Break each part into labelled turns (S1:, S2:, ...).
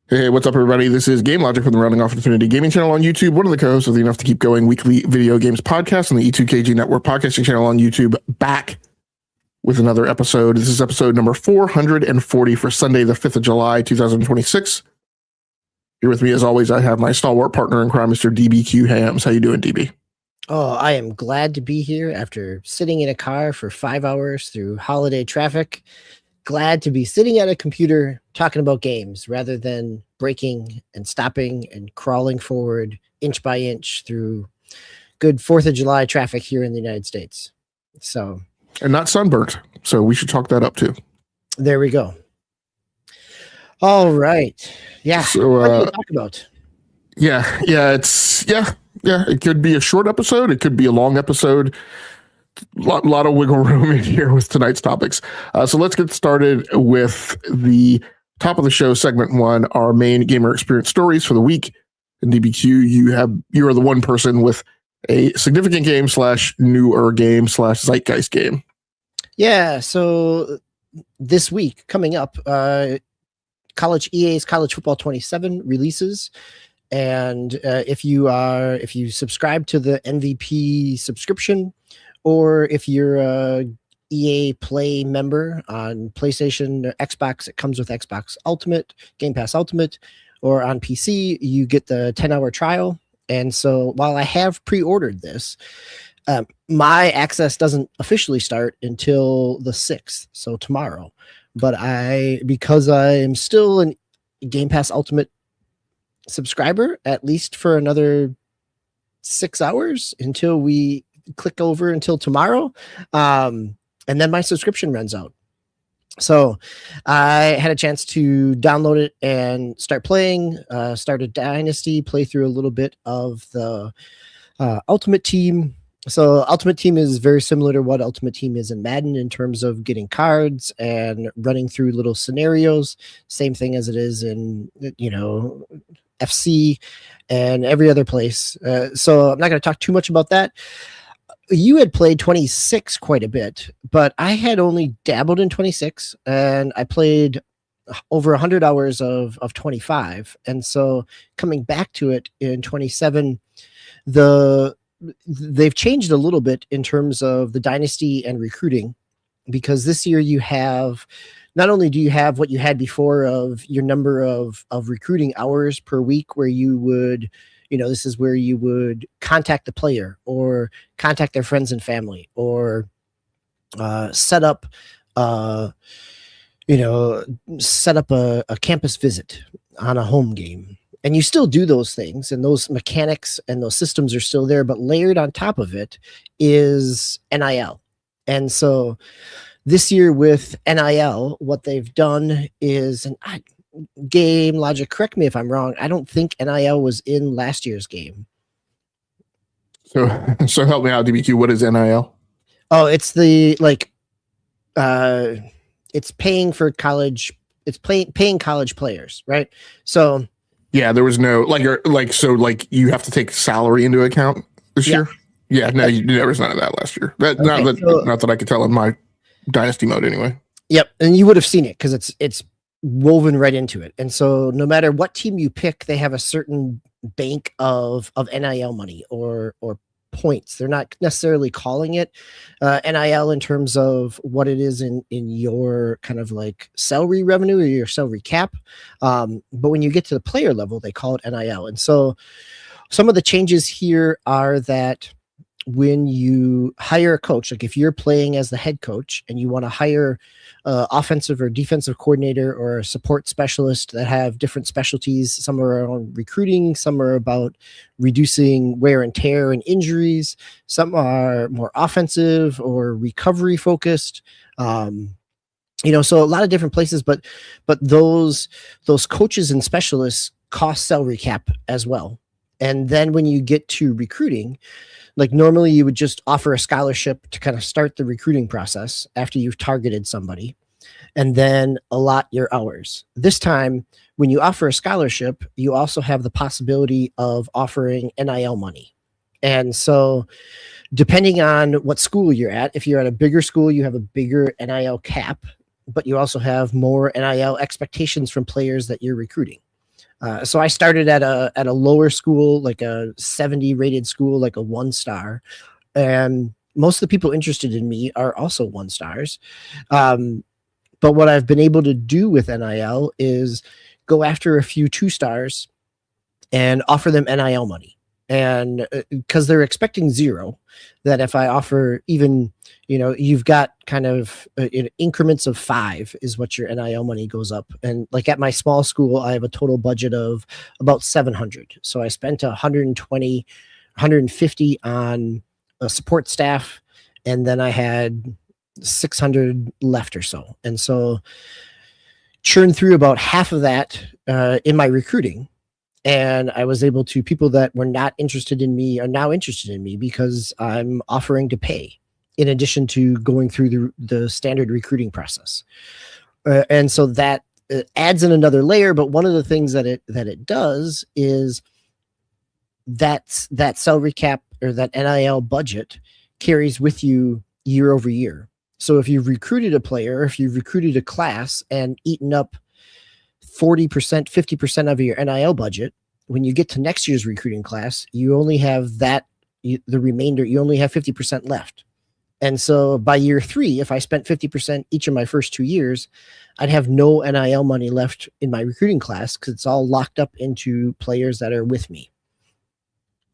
S1: Hey, what's up, everybody? This is Game Logic from the Rounding Off Infinity Gaming channel on YouTube. One of the co-hosts of the Enough to Keep Going weekly video games podcast on the E2KG Network podcasting channel on YouTube, back with another episode. This is episode number 440 for Sunday, the 5th of July, 2026. Here with me, as always, I have my stalwart partner in crime, Mr. DBQ Hams. How you doing, DB?
S2: Oh, I am glad to be here after sitting in a car for 5 hours through holiday traffic. Glad to be sitting at a computer talking about games rather than breaking and stopping and crawling forward inch by inch through good 4th of July traffic here in the United States. So,
S1: and not sunburnt, so we should talk that up too.
S2: There we go. All right. Yeah.
S1: So,
S2: what do you talk about?
S1: Yeah. It could be a short episode. It could be a long episode. Lot of wiggle room in here with tonight's topics. So let's get started with the top of the show, segment one, our main gamer experience stories for the week. And DBQ, you are the one person with a significant game / newer game / zeitgeist game.
S2: Yeah. So this week coming up, EA's College Football 27 releases. And if you subscribe to the MVP subscription, or if you're a EA Play member on PlayStation or Xbox, it comes with Xbox Ultimate, Game Pass Ultimate, or on PC, you get the 10-hour trial. And so while I have pre-ordered this, my access doesn't officially start until the 6th, so tomorrow. But because I am still a Game Pass Ultimate subscriber, at least for another 6 hours until we click over until tomorrow, and then my subscription runs out. So I had a chance to download it and start playing, start a Dynasty, play through a little bit of the Ultimate Team. So Ultimate Team is very similar to what Ultimate Team is in Madden in terms of getting cards and running through little scenarios. Same thing as it is in, FC and every other place. So I'm not going to talk too much about that. You had played 26 quite a bit, but I had only dabbled in 26, and I played over 100 hours of 25. And so coming back to it in 27, they've changed a little bit in terms of the dynasty and recruiting, because this year you have, not only do you have what you had before of your number of recruiting hours per week, where you would, this is where you would contact the player or contact their friends and family, or set up a campus visit on a home game. And you still do those things, and those mechanics and those systems are still there, but layered on top of it is NIL. And so this year with NIL, what they've done is, and Game Logic, correct me if I'm wrong, I don't think NIL was in last year's game.
S1: So help me out, DBQ. What is NIL?
S2: Oh, it's it's paying for college. It's paying college players, right? So
S1: yeah, there was no you have to take salary into account this year. Yeah, no, there was none of that last year. Not that I could tell in my Dynasty mode anyway. Yep,
S2: and you would have seen it because it's woven right into it. And so no matter what team you pick, they have a certain bank of NIL money or points. They're not necessarily calling it NIL in terms of what it is in your kind of like salary revenue or your salary cap. But when you get to the player level, they call it NIL. And so some of the changes here are that when you hire a coach, like if you're playing as the head coach and you want to hire offensive or defensive coordinator or a support specialist that have different specialties, some are on recruiting, some are about reducing wear and tear and injuries, some are more offensive or recovery focused. So a lot of different places, but those coaches and specialists cost salary cap as well. And then when you get to recruiting, like normally you would just offer a scholarship to kind of start the recruiting process after you've targeted somebody, and then allot your hours. This time, when you offer a scholarship, you also have the possibility of offering NIL money. And so depending on what school you're at, if you're at a bigger school, you have a bigger NIL cap, but you also have more NIL expectations from players that you're recruiting. So I started at a lower school, like a 70 rated school, like a 1-star, and most of the people interested in me are also 1-stars. But what I've been able to do with NIL is go after a few 2-stars and offer them NIL money. And because they're expecting zero, that if I offer even, you've got kind of in increments of 5 is what your NIL money goes up. And like at my small school, I have a total budget of about 700. So I spent 120, 150 on a support staff, and then I had 600 left or so. And so churned through about half of that in my recruiting. And I was able to, people that were not interested in me are now interested in me because I'm offering to pay in addition to going through the standard recruiting process. And so that adds in another layer. But one of the things that it does is that salary cap or that NIL budget carries with you year over year. So if you've recruited a player, if you've recruited a class and eaten up 40%, 50% of your NIL budget, when you get to next year's recruiting class, you only have the remainder, you only have 50% left. And so by year 3, if I spent 50% each of my first 2 years, I'd have no NIL money left in my recruiting class because it's all locked up into players that are with me.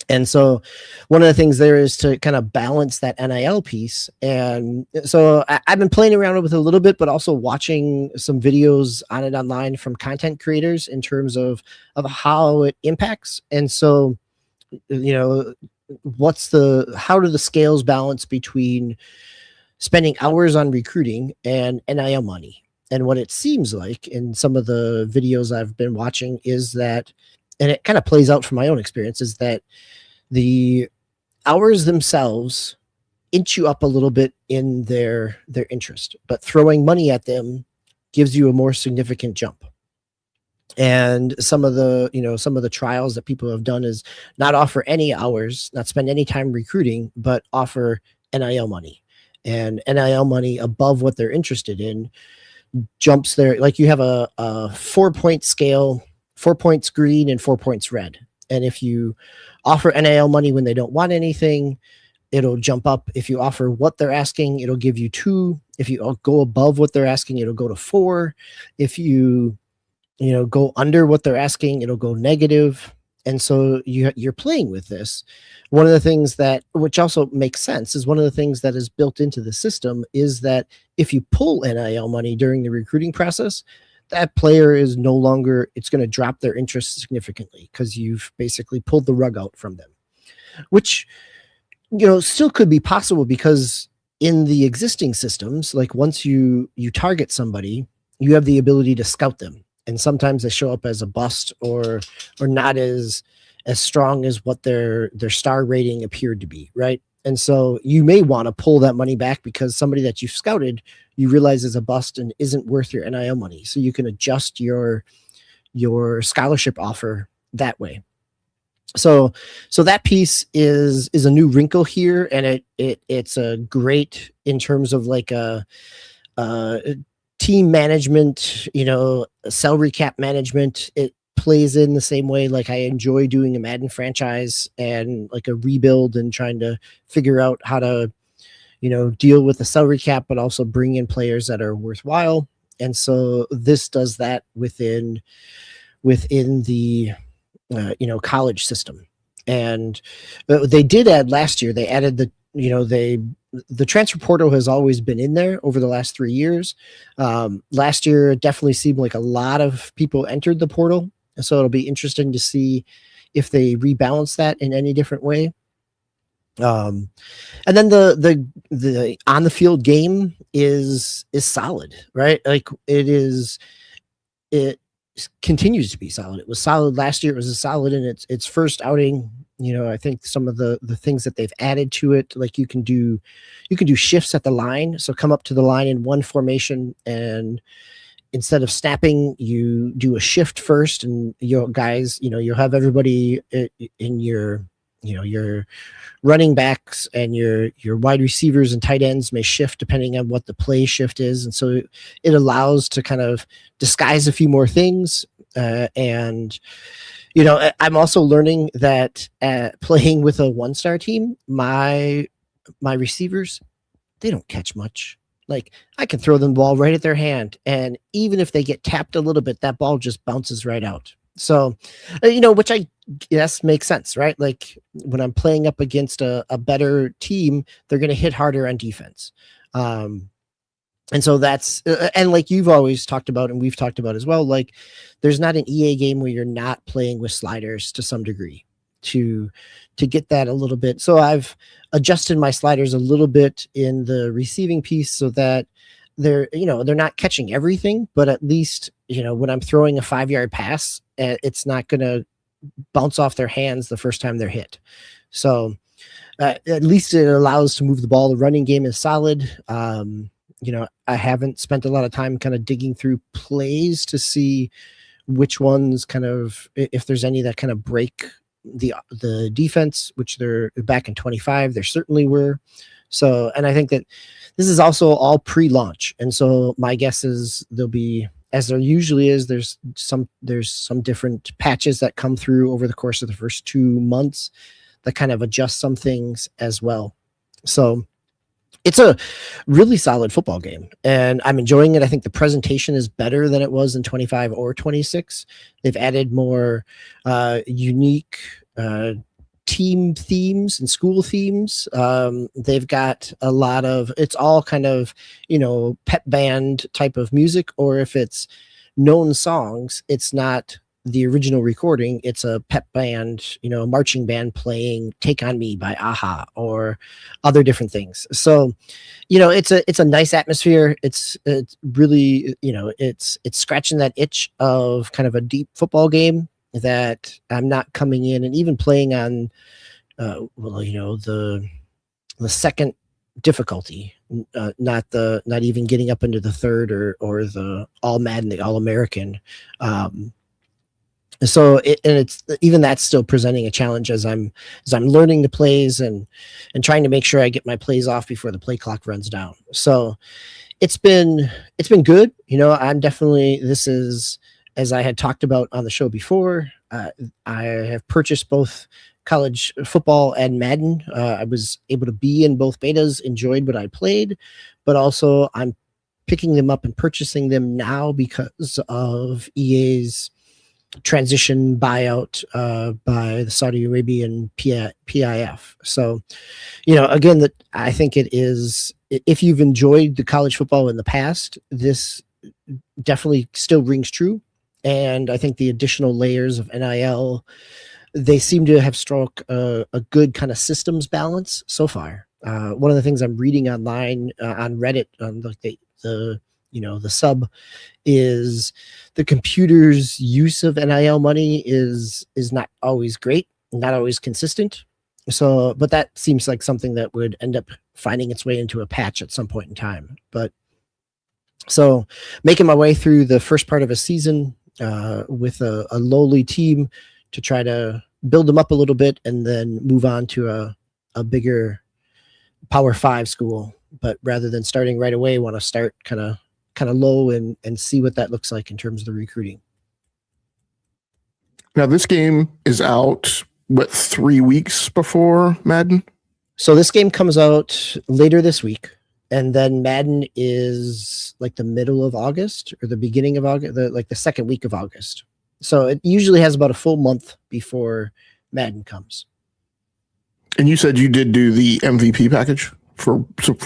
S2: And so one of the things there is to kind of balance that NIL piece. And so I've been playing around with it a little bit, but also watching some videos on it online from content creators in terms of how it impacts. And so, how do the scales balance between spending hours on recruiting and NIL money? And what it seems like in some of the videos I've been watching is that, and it kind of plays out from my own experience, is that the hours themselves inch you up a little bit in their interest, but throwing money at them gives you a more significant jump. And some of the trials that people have done is not offer any hours, not spend any time recruiting, but offer NIL money. And NIL money above what they're interested in jumps there. Like you have a 4-point scale, 4 points green and 4 points red. And if you offer NIL money when they don't want anything, it'll jump up. If you offer what they're asking, it'll give you 2. If you go above what they're asking, it'll go to 4. If you go under what they're asking, it'll go negative. And so you're playing with this. One of the things that, which also makes sense, is one of the things that is built into the system is that if you pull NIL money during the recruiting process, that player is no longer, it's going to drop their interest significantly because you've basically pulled the rug out from them, which, still could be possible because in the existing systems, like once you target somebody, you have the ability to scout them. And sometimes they show up as a bust or not as strong as what their star rating appeared to be, right? And so you may want to pull that money back because somebody that you've scouted, you realize is a bust and isn't worth your NIL money. So you can adjust your scholarship offer that way. So that piece is a new wrinkle here, and it's a great in terms of like a team management, salary cap management. It plays in the same way. Like I enjoy doing a Madden franchise and like a rebuild and trying to figure out how to, deal with the salary cap, but also bring in players that are worthwhile. And so this does that within the, college system. And they did add last year, they added the transfer portal has always been in there over the last 3 years. Last year, it definitely seemed like a lot of people entered the portal. And so it'll be interesting to see if they rebalance that in any different way. And then the on the field game is solid, right? Like it continues to be solid. It was solid last year. It was solid in its first outing. I think some of the things that they've added to it, like you can do shifts at the line. So come up to the line in one formation, and instead of snapping, you do a shift first, and you'll have everybody in your your running backs and your wide receivers and tight ends may shift depending on what the play shift is, and so it allows to kind of disguise a few more things. And I'm also learning that playing with a 1-star team, my receivers, they don't catch much. Like, I can throw them the ball right at their hand, and even if they get tapped a little bit, that ball just bounces right out. So, which I guess makes sense, right? Like, when I'm playing up against a better team, they're going to hit harder on defense. And so that's, and like you've always talked about, and we've talked about as well, like, there's not an EA game where you're not playing with sliders to some degree to get that a little bit. So I've adjusted my sliders a little bit in the receiving piece so that they're not catching everything, but at least, when I'm throwing a 5-yard pass, it's not going to bounce off their hands the first time they're hit. So at least it allows to move the ball. The running game is solid. I haven't spent a lot of time kind of digging through plays to see which ones kind of, if there's any that kind of break the defense, which they're back in 25, there certainly were. So, and I think that this is also all pre-launch. And so my guess is there'll be, as there usually is, there's some different patches that come through over the course of the first 2 months that kind of adjust some things as well. So it's a really solid football game, and I'm enjoying it. I think the presentation is better than it was in 25 or 26. They've added more unique team themes and school themes. They've got a lot of, it's all kind of, pep band type of music, or if it's known songs, it's not the original recording, it's a pep band, marching band playing Take on Me by Aha or other different things. So, it's a nice atmosphere. It's really, it's scratching that itch of kind of a deep football game that I'm not coming in and even playing on, the second difficulty, not even getting up into the third or the All Madden, the All American. So it's even that's still presenting a challenge as I'm learning the plays and trying to make sure I get my plays off before the play clock runs down. So it's been good. I'm definitely, this is, as I had talked about on the show before, I have purchased both college football and Madden. I was able to be in both betas, enjoyed what I played, but also I'm picking them up and purchasing them now because of EA's transition buyout by the Saudi Arabian PIF. So, again, that I think it is, if you've enjoyed the college football in the past, this definitely still rings true. And I think the additional layers of NIL, they seem to have struck a good kind of systems balance so far. One of the things I'm reading online on Reddit, on the sub, is the computer's use of NIL money is not always great, not always consistent. So, but that seems like something that would end up finding its way into a patch at some point in time. But so making my way through the first part of a season with a lowly team to try to build them up a little bit and then move on to a bigger Power 5 school. But rather than starting right away, want to start kind of low and see what that looks like in terms of the recruiting.
S1: Now, this game is out, 3 weeks before Madden?
S2: So this game comes out later this week, and then Madden is like the middle of August or the beginning of August, the second week of August. So it usually has about a full month before Madden comes.
S1: And you said you did do the MVP package for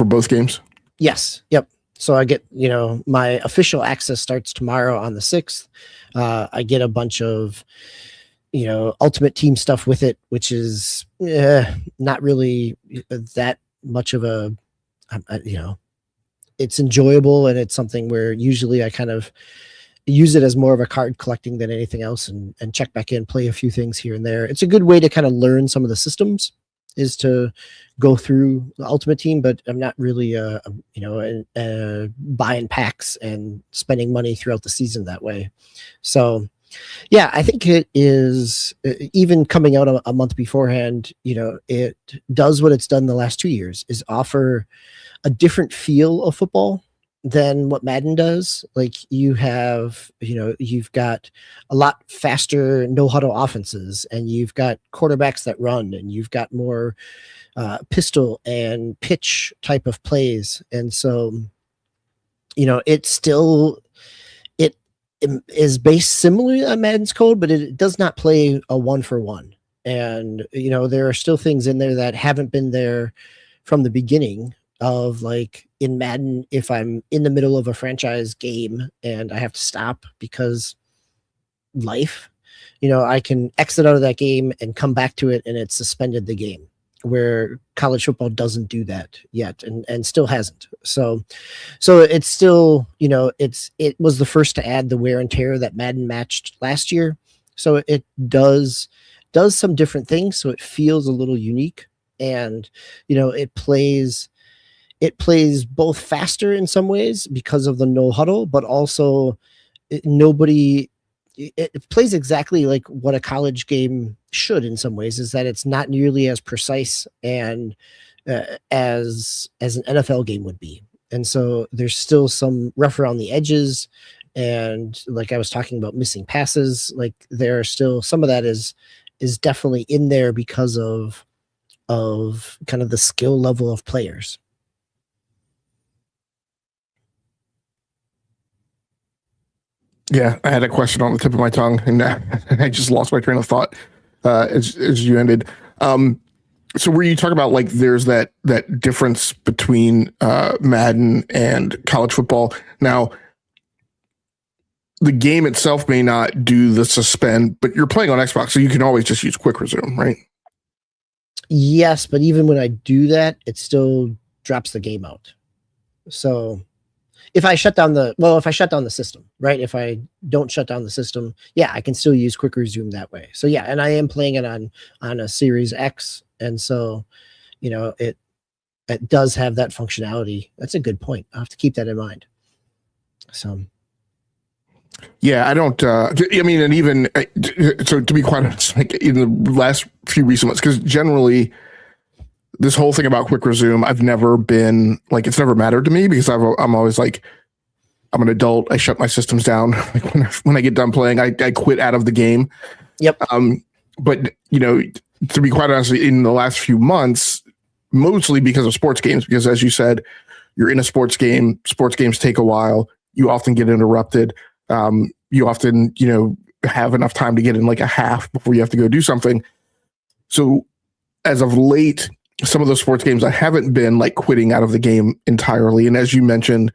S1: both games?
S2: Yes. Yep. So I get, my official access starts tomorrow on the 6th. I get a bunch of, Ultimate Team stuff with it, which is not really that much of a, it's enjoyable, and it's something where usually I kind of use it as more of a card collecting than anything else, and check back in, play a few things here and there. It's a good way to kind of learn some of the systems, is to go through the Ultimate Team, but I'm not really, buying packs and spending money throughout the season that way. So Yeah, I think it is, even coming out a month beforehand, it does what it's done the last 2 years, is offer a different feel of football than what Madden does. Like you've got a lot faster no huddle offenses, and you've got quarterbacks that run, and you've got more pistol and pitch type of plays. And so, it's still, it is based similarly on Madden's code, but it does not play a 1-for-1. And, there are still things in there that haven't been there from the beginning, of like in Madden, if I'm in the middle of a franchise game and I have to stop because life, I can exit out of that game and come back to it, and it's suspended the game, where college football doesn't do that yet, and still hasn't. So it's still, it was the first to add the wear and tear that Madden matched last year. So it does some different things. So it feels a little unique, and, it plays both faster in some ways because of the no huddle, but also it plays exactly like what a college game should in some ways, is that it's not nearly as precise and as an NFL game would be. And so there's still some rough around the edges, and like I was talking about missing passes, like there are still some of that is definitely in there because of kind of the skill level of players.
S1: Yeah, I had a question on the tip of my tongue, and I just lost my train of thought as you ended. So were you talking about like there's that difference between Madden and college football? Now, the game itself may not do the suspend, but you're playing on Xbox, so you can always just use quick resume, right?
S2: Yes, but even when I do that, it still drops the game out. So if I shut down the system, right? If I don't shut down the system, yeah, I can still use quick resume that way. So yeah, and I am playing it on a Series X, and so it does have that functionality. That's a good point. I'll have to keep that in mind. So
S1: yeah, I don't. I mean, and even so, to be quite honest, like in the last few recent months, because generally, this whole thing about quick resume, I've never been like, it's never mattered to me, because I'm always like, I'm an adult. I shut my systems down. Like when I get done playing, I quit out of the game.
S2: Yep.
S1: But to be quite honest, in the last few months, mostly because of sports games, because as you said, you're in a sports game. Sports games take a while. You often get interrupted. You often, have enough time to get in like a half before you have to go do something. So as of late, some of those sports games, I haven't been like quitting out of the game entirely. And as you mentioned,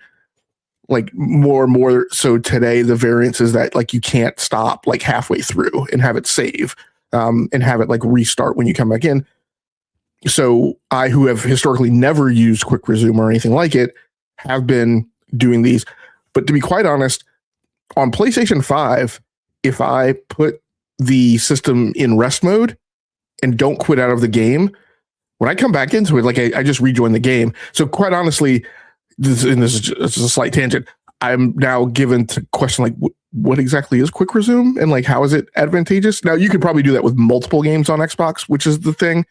S1: like more and more so today, the variance is that like you can't stop like halfway through and have it save and have it like restart when you come back in. So I, who have historically never used quick resume or anything like it, have been doing these. But to be quite honest, on PlayStation 5, if I put the system in rest mode and don't quit out of the game, when I come back into it, like I just rejoin the game. So quite honestly, this is just a slight tangent. I'm now given to question like, what exactly is quick resume, and like how is it advantageous? Now you could probably do that with multiple games on Xbox, which is the thing.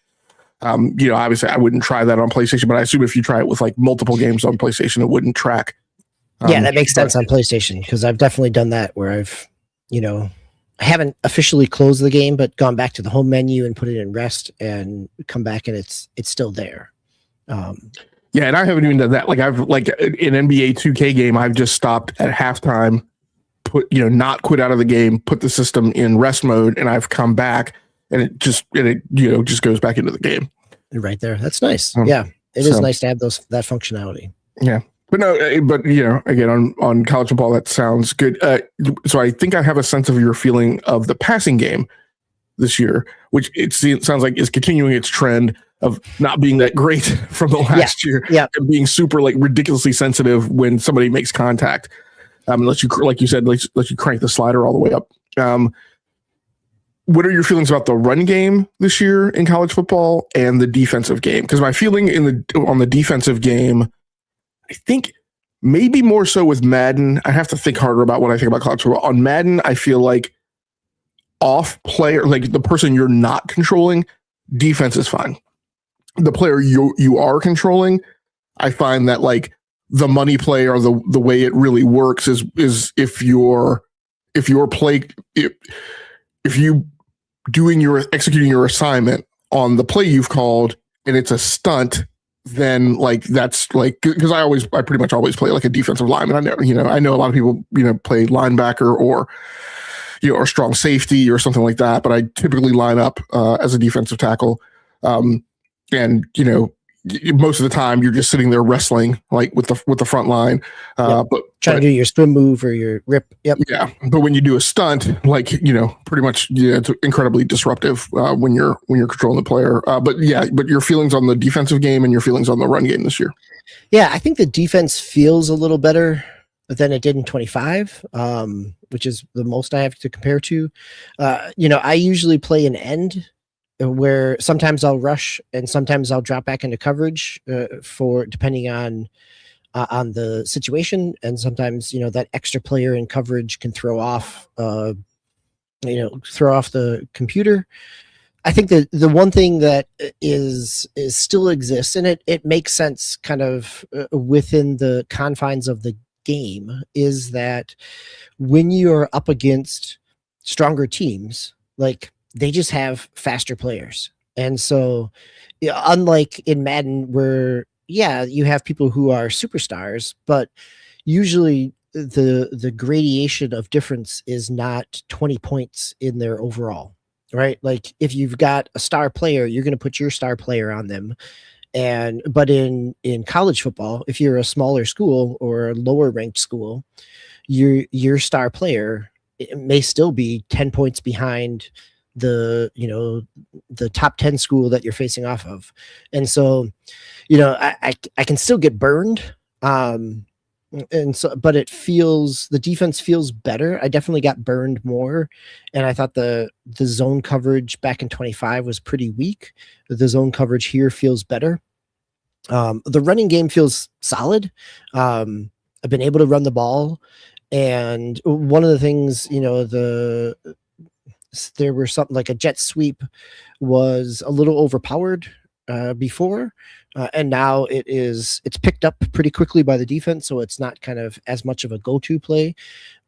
S1: Obviously I wouldn't try that on PlayStation, but I assume if you try it with like multiple games on PlayStation, it wouldn't track.
S2: Yeah, that makes sense on PlayStation, because I've definitely done that where I've, I haven't officially closed the game, but gone back to the home menu and put it in rest and come back, and it's still there.
S1: Yeah, and I haven't even done that. Like I've like in NBA 2K game, I've just stopped at halftime, not quit out of the game, put the system in rest mode, and I've come back, and it just goes back into the game.
S2: Right there. That's nice. Yeah, it is nice to have that functionality.
S1: Yeah. But no, again, on college football, that sounds good. So I think I have a sense of your feeling of the passing game this year, which it sounds like is continuing its trend of not being that great from the last year, and being super like ridiculously sensitive when somebody makes contact. Unless you, like you said, let you crank the slider all the way up. What are your feelings about the run game this year in college football and the defensive game? Because my feeling on the defensive game, I think maybe more so with Madden. I have to think harder about what I think about college football. On Madden, I feel like off player, like the person you're not controlling, defense is fine. The player you are controlling, I find that like the money play or the way it really works is if you executing your assignment on the play you've called and it's a stunt, then like that's like, because I pretty much always play like a defensive lineman. I know a lot of people play linebacker or or strong safety or something like that, but I typically line up as a defensive tackle. And most of the time you're just sitting there wrestling like with the front line, but
S2: trying to do your swim move or your rip. Yep.
S1: Yeah, but when you do a stunt, like pretty much, it's incredibly disruptive when you're controlling the player. But your feelings on the defensive game and your feelings on the run game this year.
S2: Yeah, I think the defense feels a little better than it did in 25, which is the most I have to compare to. I usually play an end where sometimes I'll rush and sometimes I'll drop back into coverage for depending on the situation, and sometimes that extra player in coverage can throw off the computer. I think that the one thing that is still exists, and it makes sense kind of within the confines of the game, is that when you're up against stronger teams, like they just have faster players. And so unlike in Madden where you have people who are superstars, but usually the gradation of difference is not 20 points in their overall, right? Like if you've got a star player, you're going to put your star player on them. But in college football, if you're a smaller school or a lower ranked school, your star player may still be 10 points behind the top 10 school that you're facing off of. And so I can still get burned, but the defense feels better. I definitely got burned more, and I thought the zone coverage back in 25 was pretty weak. The zone coverage here feels better. The running game feels solid. I've been able to run the ball, and one of the things there were something like a jet sweep was a little overpowered before, and now it's picked up pretty quickly by the defense, so it's not kind of as much of a go-to play.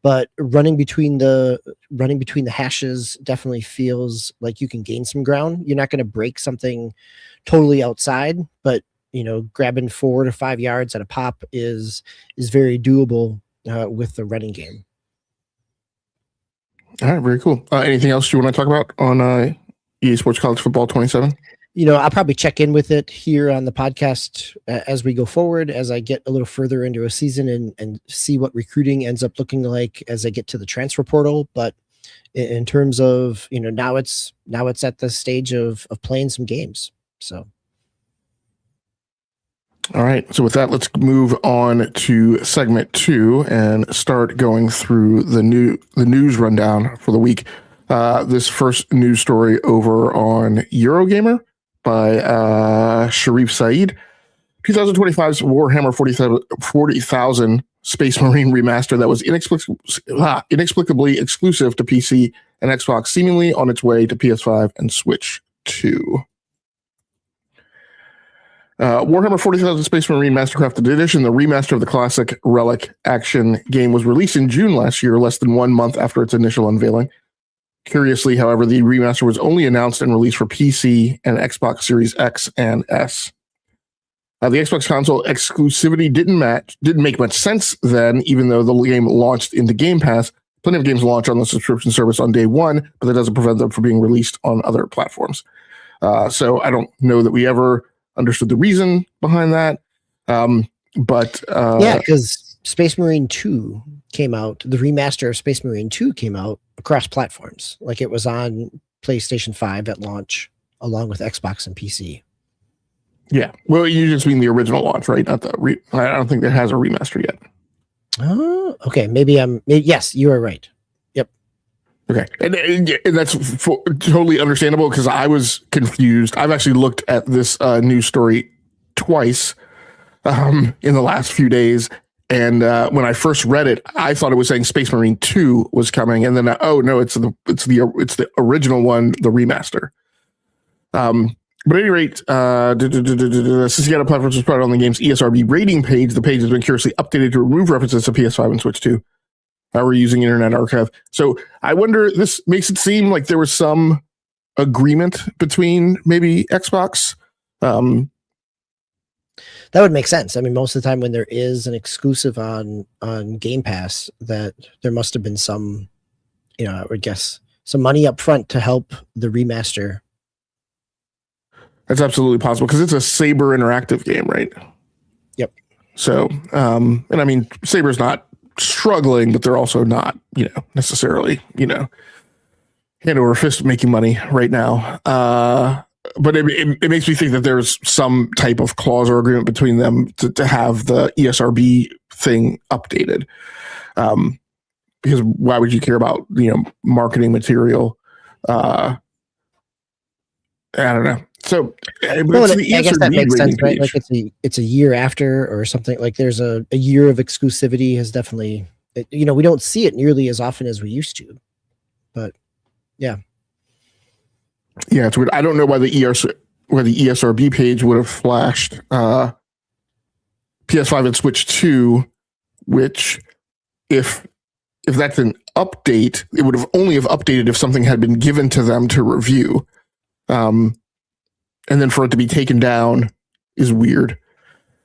S2: But running between the hashes definitely feels like you can gain some ground. You're not going to break something totally outside, but grabbing 4 to 5 yards at a pop is very doable with the running game.
S1: All right, very cool. Anything else you want to talk about on EA Sports College Football 27?
S2: I'll probably check in with it here on the podcast as we go forward, as I get a little further into a season and see what recruiting ends up looking like as I get to the transfer portal. But in terms of, now it's at the stage of playing some games. So.
S1: All right. So with that, let's move on to segment 2 and start going through the news rundown for the week. This first news story over on Eurogamer by Sharif Saeed. 2025's Warhammer 40,000 Space Marine remaster that was inexplicably exclusive to PC and Xbox, seemingly on its way to PS5 and Switch 2. Warhammer 40,000 Space Marine Mastercrafted Edition, the remaster of the classic Relic action game, was released in June last year, less than 1 month after its initial unveiling. Curiously, however, the remaster was only announced and released for PC and Xbox Series X and S. The Xbox console exclusivity didn't make much sense then, even though the game launched into Game Pass. Plenty of games launch on the subscription service on day one, but that doesn't prevent them from being released on other platforms. So I don't know that we ever understood the reason behind that.
S2: Because Space Marine 2 came out, the remaster of Space Marine 2 came out across platforms. Like it was on PlayStation 5 at launch, along with Xbox and PC.
S1: Yeah. Well, you just mean the original launch, right? Not the I don't think that has a remaster yet.
S2: Oh, okay. Yes, you are right. Yep.
S1: Okay. And that's totally understandable because I was confused. I've actually looked at this news story twice in the last few days. And when I first read it, I thought it was saying Space Marine 2 was coming, and then oh no, it's the original one, the remaster. But at any rate, since Seattle Platforms was part on the game's ESRB rating page, the page has been curiously updated to remove references to PS5 and Switch 2. We're using Internet Archive. So I wonder, this makes it seem like there was some agreement between maybe Xbox.
S2: That would make sense. I mean, most of the time when there is an exclusive on Game Pass, that there must have been some, I would guess, some money up front to help the remaster.
S1: That's absolutely possible because it's a Saber Interactive game, right?
S2: Yep.
S1: So, and I mean, Saber's not struggling, but they're also not, necessarily, hand over fist making money right now. But it makes me think that there's some type of clause or agreement between them to have the ESRB thing updated. Because why would you care about, marketing material? I don't know. So,
S2: well, I guess that makes sense, right? Like it's a year after or something. Like there's a year of exclusivity has definitely, we don't see it nearly as often as we used to. But yeah.
S1: Yeah, it's weird. I don't know why the ESRB page would have flashed PS5 and Switch 2, which if that's an update, it would have only have updated if something had been given to them to review. And then for it to be taken down is weird.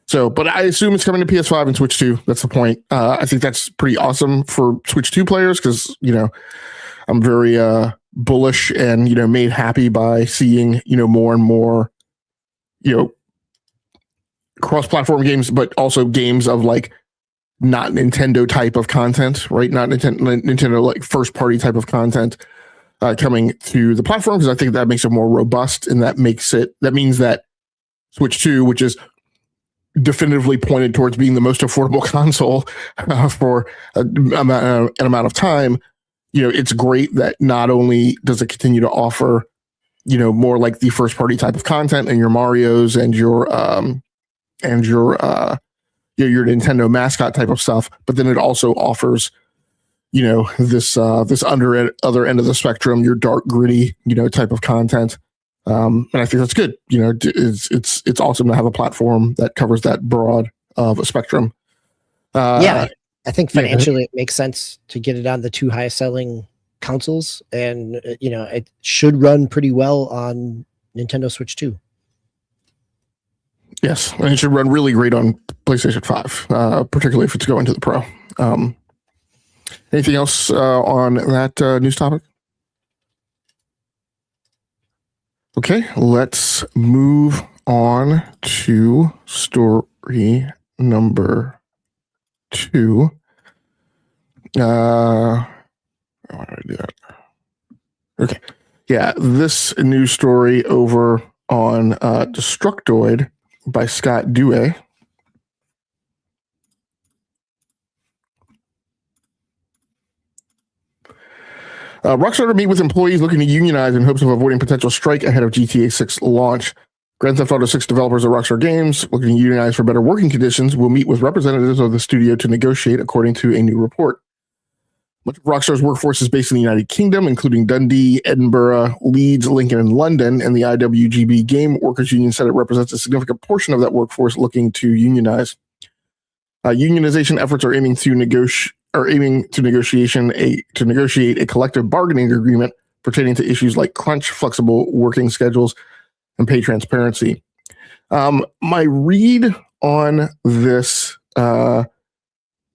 S1: So, but I assume it's coming to PS5 and Switch 2. That's the point. I think that's pretty awesome for Switch 2 players because, I'm very bullish and, made happy by seeing, more and more, cross-platform games, but also games of like not Nintendo type of content, right? Not Nintendo like first-party type of content. Coming to the platform because I think that makes it more robust and that means that Switch 2, which is definitively pointed towards being the most affordable console for an amount of time, it's great that not only does it continue to offer, more like the first party type of content and your Marios and your Nintendo mascot type of stuff, but then it also offers this other end of the spectrum, your dark, gritty, type of content. And I think that's good. It's awesome to have a platform that covers that broad of a spectrum.
S2: I think financially it makes sense to get it on the two highest selling consoles, and it should run pretty well on Nintendo Switch 2.
S1: Yes, and it should run really great on PlayStation 5, particularly if it's going to the Pro. Anything else on that news topic? Okay, let's move on to story number 2. Why did I do that? Okay, yeah, this news story over on Destructoid by Scott Dewey. Rockstar to meet with employees looking to unionize in hopes of avoiding potential strike ahead of GTA 6 launch. Grand Theft Auto 6 developers at Rockstar Games, looking to unionize for better working conditions, will meet with representatives of the studio to negotiate, according to a new report. Much of Rockstar's workforce is based in the United Kingdom, including Dundee, Edinburgh, Leeds, Lincoln, and London, and the IWGB Game Workers Union said it represents a significant portion of that workforce looking to unionize. Unionization efforts are aiming to negotiate a collective bargaining agreement pertaining to issues like crunch, flexible working schedules, and pay transparency. My read on this, it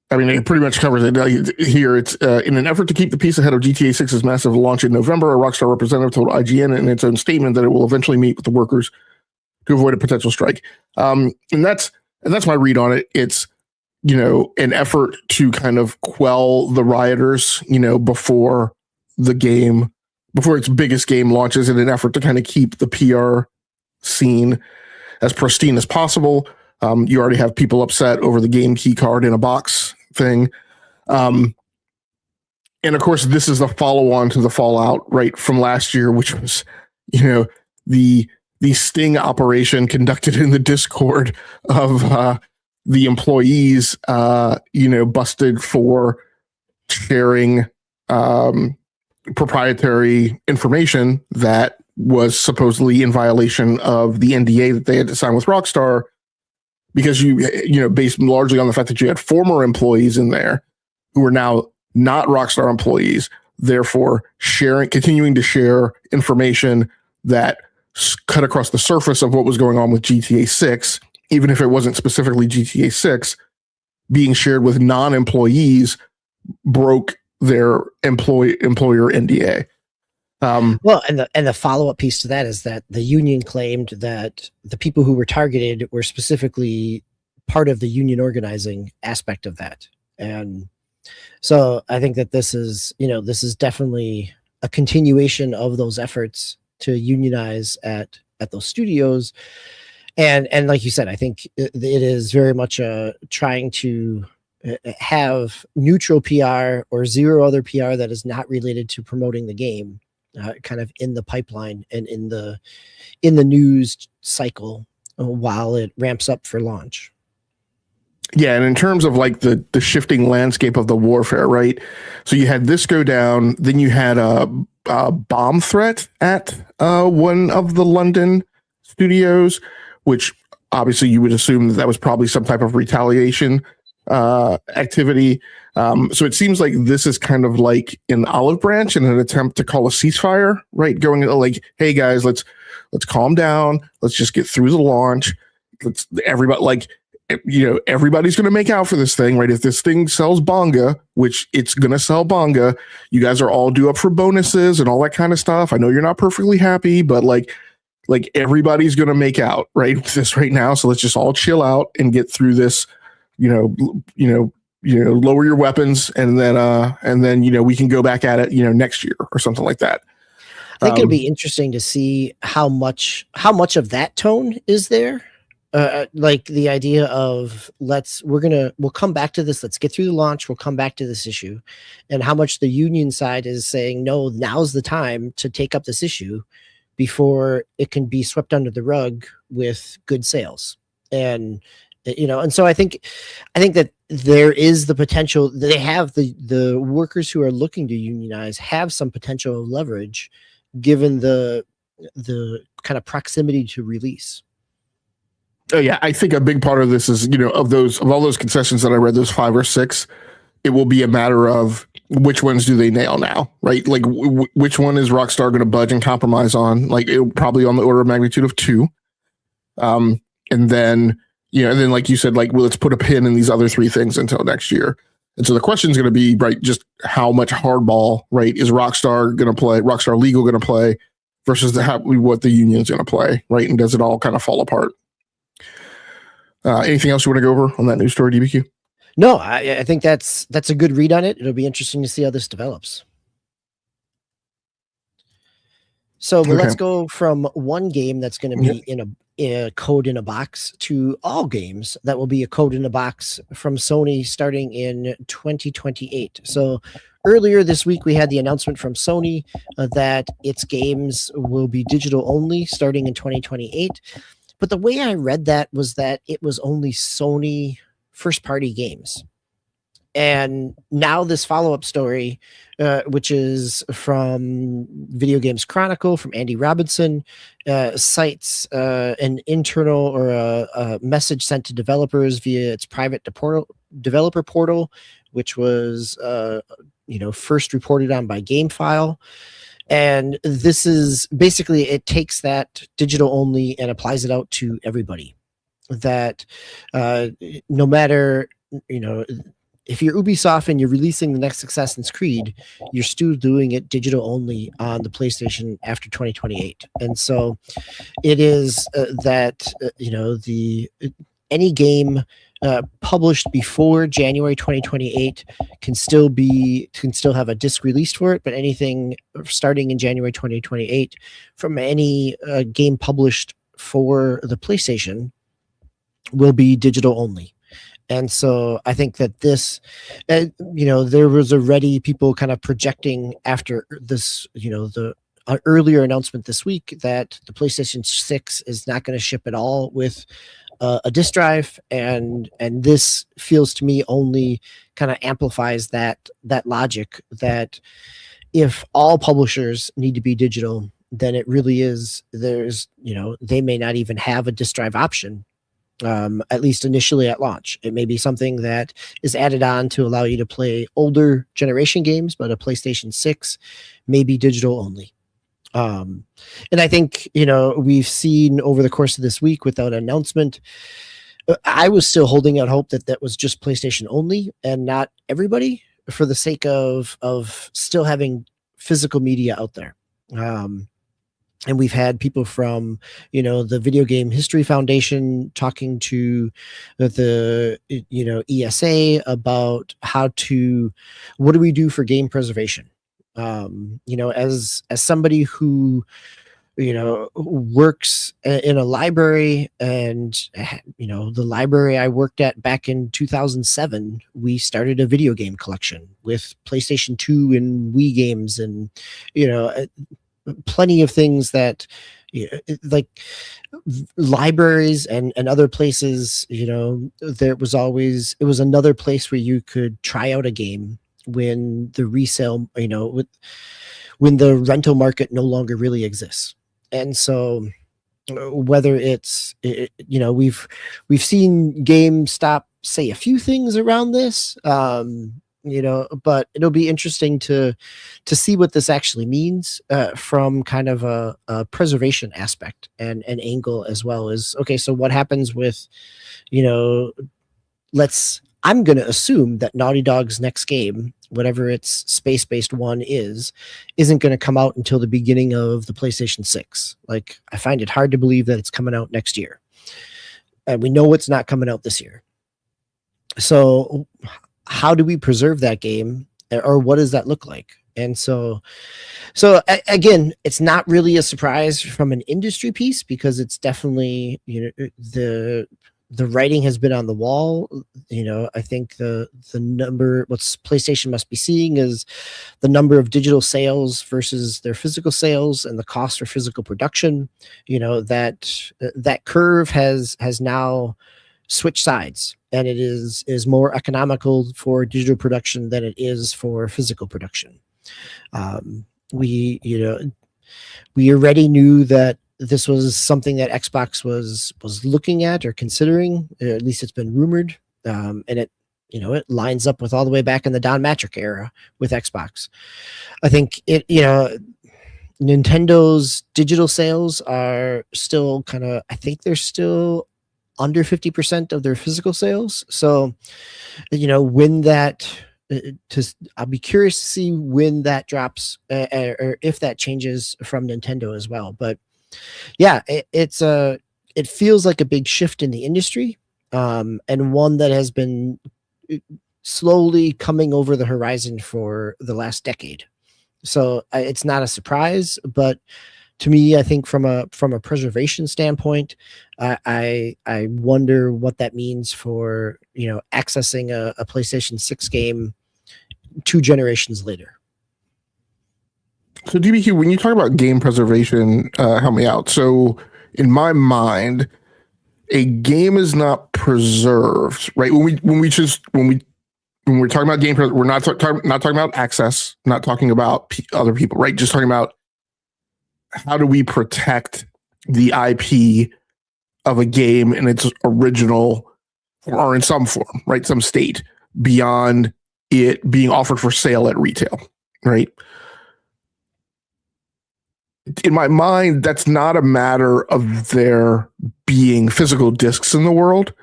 S1: pretty much covers it here. It's in an effort to keep the peace ahead of GTA 6's massive launch in November, a Rockstar representative told IGN in its own statement that it will eventually meet with the workers to avoid a potential strike. And that's my read on it. It's an effort to kind of quell the rioters, before its biggest game launches, in an effort to kind of keep the PR scene as pristine as possible. You already have people upset over the game key card in a box thing. And of course, this is the follow-on to the fallout right from last year, which was, the sting operation conducted in the Discord of the employees, busted for sharing proprietary information that was supposedly in violation of the NDA that they had to sign with Rockstar, because based largely on the fact that you had former employees in there who are now not Rockstar employees, therefore continuing to share information that cut across the surface of what was going on with GTA 6, even if it wasn't specifically GTA 6, being shared with non-employees broke their employer NDA.
S2: Well, and the follow-up piece to that is that the union claimed that the people who were targeted were specifically part of the union organizing aspect of that. And so I think that this is definitely a continuation of those efforts to unionize at those studios. And like you said, I think it is very much trying to have neutral PR or zero other PR that is not related to promoting the game, kind of in the pipeline and in the news cycle while it ramps up for launch.
S1: Yeah, and in terms of like the shifting landscape of the warfare, right? So you had this go down, then you had a bomb threat at one of the London studios, which obviously you would assume that was probably some type of retaliation activity. So it seems like this is kind of like an olive branch in an attempt to call a ceasefire, right? Going like, hey guys, let's calm down. Let's just get through the launch. Everybody's going to make out for this thing, right? If this thing sells bonga, which it's going to sell bonga, you guys are all due up for bonuses and all that kind of stuff. I know you're not perfectly happy, but like everybody's going to make out, right, with this right now. So let's just all chill out and get through this, lower your weapons, and then we can go back at it, next year or something like that.
S2: I think it'll be interesting to see how much of that tone is there. Like the idea of we'll come back to this. Let's get through the launch. We'll come back to this issue, and how much the union side is saying, no, now's the time to take up this issue before it can be swept under the rug with good sales. And so I think that there is the potential. They have the workers who are looking to unionize have some potential leverage, given the kind of proximity to release.
S1: Oh yeah, I think a big part of this is, of all those concessions that I read, those 5 or 6, it will be a matter of which ones do they nail now, right? Like which one is Rockstar going to budge and compromise on? Like it'll probably on the order of magnitude of 2. And then like you said, like, well, let's put a pin in these other 3 things until next year. And so the question is going to be, right, just how much hardball, right, is Rockstar going to play, Rockstar Legal going to play versus what the union's going to play, right? And does it all kind of fall apart? Anything else you want to go over on that news story, DBQ?
S2: No, I think that's a good read on it. It'll be interesting to see how this develops. So let's go from one game that's going to be in a code in a box to all games that will be a code in a box from Sony starting in 2028. So earlier this week, we had the announcement from Sony that its games will be digital only starting in 2028. But the way I read that was that it was only Sony first-party games. And now this follow-up story, which is from Video Games Chronicle, from Andy Robinson, cites an internal or a message sent to developers via its private developer portal, which was first reported on by GameFile. And this is basically, it takes that digital only and applies it out to everybody. That no matter, if you're Ubisoft and you're releasing the next Assassin's Creed, you're still doing it digital only on the PlayStation after 2028. And so it is any game published before January 2028 can still have a disc released for it, but anything starting in January 2028 from any game published for the PlayStation will be digital only. And so I think that this, there was already people kind of projecting after this, the earlier announcement this week that the PlayStation 6 is not going to ship at all with a disk drive, and this feels to me only kind of amplifies that logic that if all publishers need to be digital, then it really is, there's, they may not even have a disk drive option, at least initially at launch. It may be something that is added on to allow you to play older generation games, but a PlayStation 6 may be digital only. And I think, we've seen over the course of this week without announcement, I was still holding out hope that that was just PlayStation only and not everybody, for the sake of still having physical media out there. And we've had people from, the Video Game History Foundation talking to the, ESA about what do we do for game preservation? As somebody who, works in a library, and, the library I worked at back in 2007, we started a video game collection with PlayStation 2 and Wii games, and, plenty of things that, like libraries and other places, it was another place where you could try out a game when the resale, when the rental market no longer really exists. And so whether it's, we've seen GameStop say a few things around this, but it'll be interesting to see what this actually means, from kind of a preservation aspect and an angle, as well as, okay, so what happens with, I'm going to assume that Naughty Dog's next game, whatever its space-based one isn't going to come out until the beginning of the PlayStation 6. Like, I find it hard to believe that it's coming out next year. And we know it's not coming out this year. So how do we preserve that game, or what does that look like? And so again, it's not really a surprise from an industry piece, because it's definitely, the writing has been on the wall. I think the number, what PlayStation must be seeing is the number of digital sales versus their physical sales and the cost for physical production. That curve has now switched sides, and it is more economical for digital production than it is for physical production. We already knew that this was something that Xbox was looking at or considering. At least it's been rumored, and it lines up with all the way back in the Don Matrick era with Xbox. I think Nintendo's digital sales are still I think they're still under 50% of their physical sales. So, when that, I'll be curious to see when that drops, or if that changes from Nintendo as well. But yeah, it feels like a big shift in the industry, and one that has been slowly coming over the horizon for the last decade. So it's not a surprise, but to me, I think from a preservation standpoint, I wonder what that means for, accessing a PlayStation 6 game 2 generations later.
S1: So DBQ, when you talk about game preservation, help me out. So in my mind, a game is not preserved, right? When we're talking about game, we're not talking about access, not talking about other people, right? Just talking about how do we protect the IP of a game in its original, or in some form, right? Some state, beyond it being offered for sale at retail, right? In my mind, that's not a matter of there being physical discs in the world.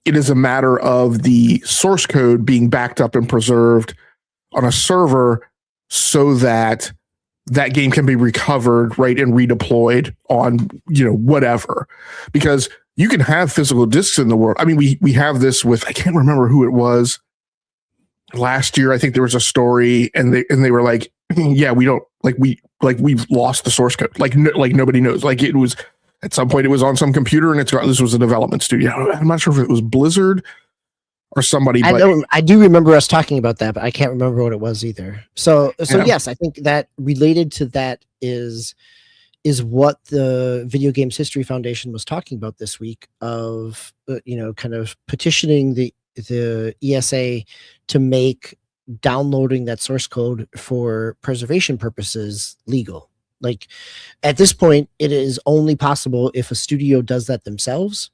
S1: It is a matter of the source code being backed up and preserved on a server so that that game can be recovered, right, and redeployed on, whatever. Because you can have physical discs in the world. I mean, we have this with, I can't remember who it was. Last year, I think there was a story, and they were like, yeah, we don't, we've lost the source code. Like nobody knows. Like, it was, at some point it was on some computer, and this was a development studio. I'm not sure if it was Blizzard or somebody.
S2: I do remember us talking about that, but I can't remember what it was either. So yeah. Yes, I think that related to that is, is what the Video Games History Foundation was talking about this week of kind of petitioning the ESA to make downloading that source code for preservation purposes legal. Like at this point, it is only possible if a studio does that themselves,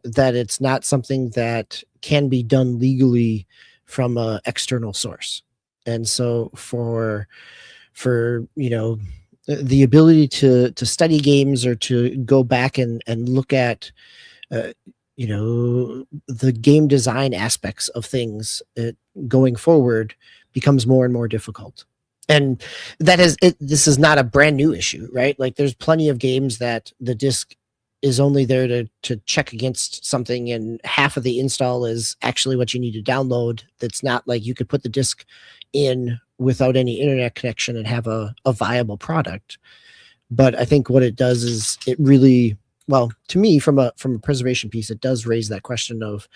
S2: that it's not something that can be done legally from an external source. And so for the ability to study games or to go back and look at the game design aspects of things going forward becomes more and more difficult. And this is not a brand new issue, right? Like there's plenty of games that the disc is only there to check against something, and half of the install is actually what you need to download. That's not like you could put the disc in without any internet connection and have a viable product. But I think what it does is it really, well, to me, from a preservation piece, it does raise that question of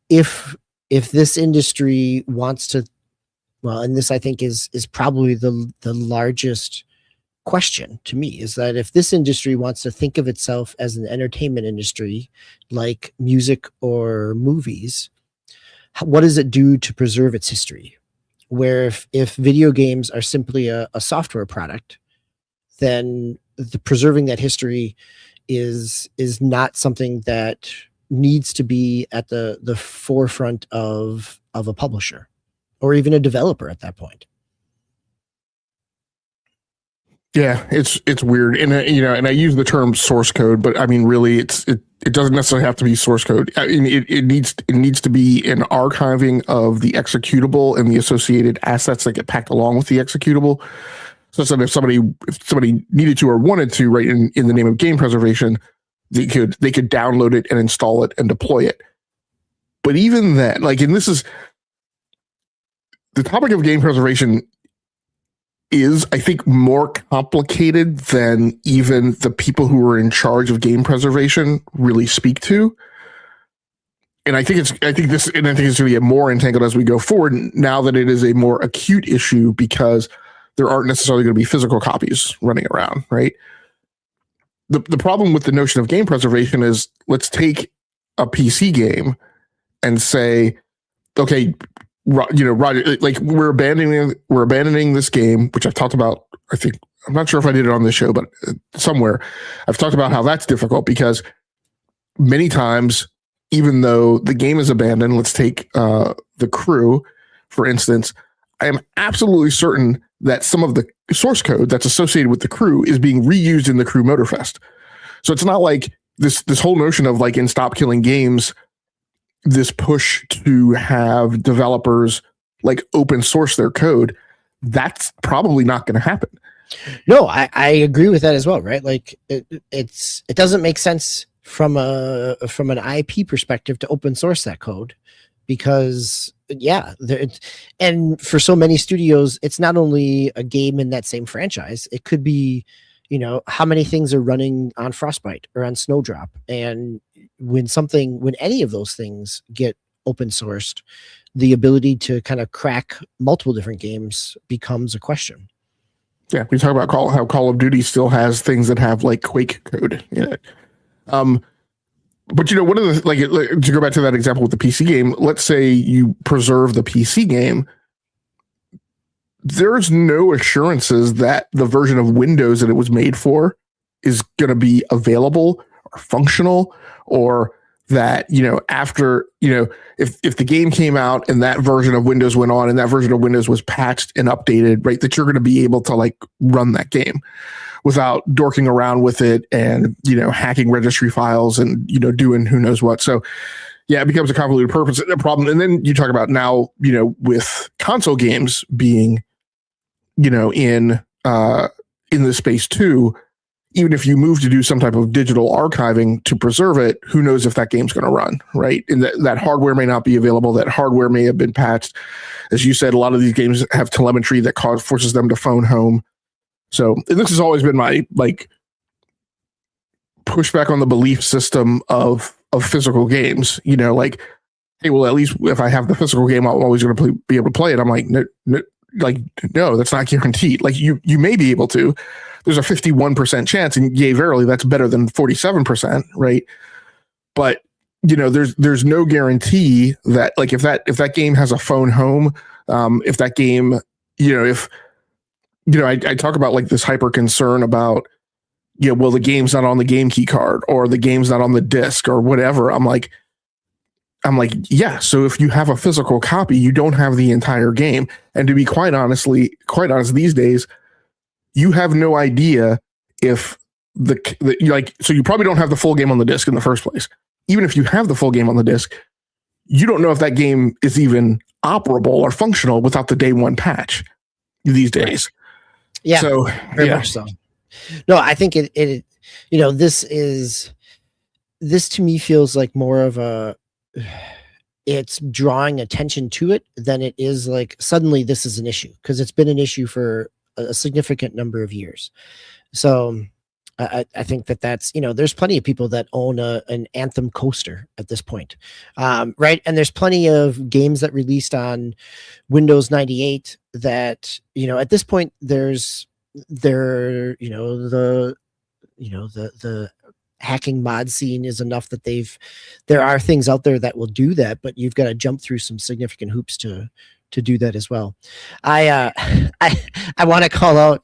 S2: if this industry wants to, well, and this I think is probably the largest question to me, is that if this industry wants to think of itself as an entertainment industry like music or movies, what does it do to preserve its history? Where if video games are simply a software product, then preserving that history is not something that needs to be at the forefront of a publisher or even a developer at that point.
S1: Yeah, it's weird, and and I use the term source code, but I mean, really, it doesn't necessarily have to be source code. I mean, it needs to be an archiving of the executable and the associated assets that get packed along with the executable. So that if somebody needed to or wanted to, right, in the name of game preservation, they could download it and install it and deploy it. But even then, like, and this is the topic of game preservation is, I think, more complicated than even the people who are in charge of game preservation really speak to. And I think it's going to get more entangled as we go forward, now that it is a more acute issue, because there aren't necessarily going to be physical copies running around, right? The problem with the notion of game preservation is, let's take a PC game and say, okay, Roger, like we're abandoning this game, which I've talked about. I think, I'm not sure if I did it on this show, but somewhere I've talked about how that's difficult, because many times, even though the game is abandoned, let's take The Crew, for instance, I am absolutely certain that some of the source code that's associated with The Crew is being reused in The Crew Motorfest. So it's not like this whole notion of, like, in Stop Killing Games, this push to have developers like open source their code. That's probably not going to happen.
S2: No, I agree with that as well, right? Like it doesn't make sense from an IP perspective to open source that code, because and for so many studios, it's not only a game in that same franchise. It could be, how many things are running on Frostbite or on Snowdrop, and when any of those things get open sourced, the ability to kind of crack multiple different games becomes a question.
S1: Yeah, we talk about how Call of Duty still has things that have like Quake code in it. But one of the, like, to go back to that example with the PC game, let's say you preserve the PC game, there's no assurances that the version of Windows that it was made for is going to be available or functional, or that, after, if the game came out and that version of Windows went on and that version of Windows was patched and updated, right, that you're going to be able to, like, run that game without dorking around with it and, hacking registry files and, doing who knows what. So yeah, it becomes a convoluted problem. And then you talk about now, with console games being, in the space too, even if you move to do some type of digital archiving to preserve it, who knows if that game's going to run, right? And that hardware may not be available. That hardware may have been patched. As you said, a lot of these games have telemetry that forces them to phone home. So this has always been my, like, pushback on the belief system of physical games. Like, hey, well, at least if I have the physical game, I'm always going to be able to play it. I'm like, no, like, no, that's not guaranteed. Like you may be able to. There's a 51% chance, and yay, verily, that's better than 47%, right? But there's no guarantee that, like, if that game has a phone home, if that game, if I talk about like this hyper concern about, well, the game's not on the game key card, or the game's not on the disc, or whatever. I'm like, yeah. So if you have a physical copy, you don't have the entire game. And to be quite honest, these days, you have no idea if so you probably don't have the full game on the disc in the first place. Even if you have the full game on the disc, you don't know if that game is even operable or functional without the day one patch these days.
S2: Yeah.
S1: So
S2: very much so. No, I think it this to me feels like more of a, it's drawing attention to it than it is like suddenly this is an issue, because it's been an issue for a significant number of years. So I think that's, there's plenty of people that own an Anthem coaster at this point. Right. And there's plenty of games that released on Windows 98 that, at this point the hacking mod scene is enough that there are things out there that will do that, but you've got to jump through some significant hoops to do that as well. I want to call out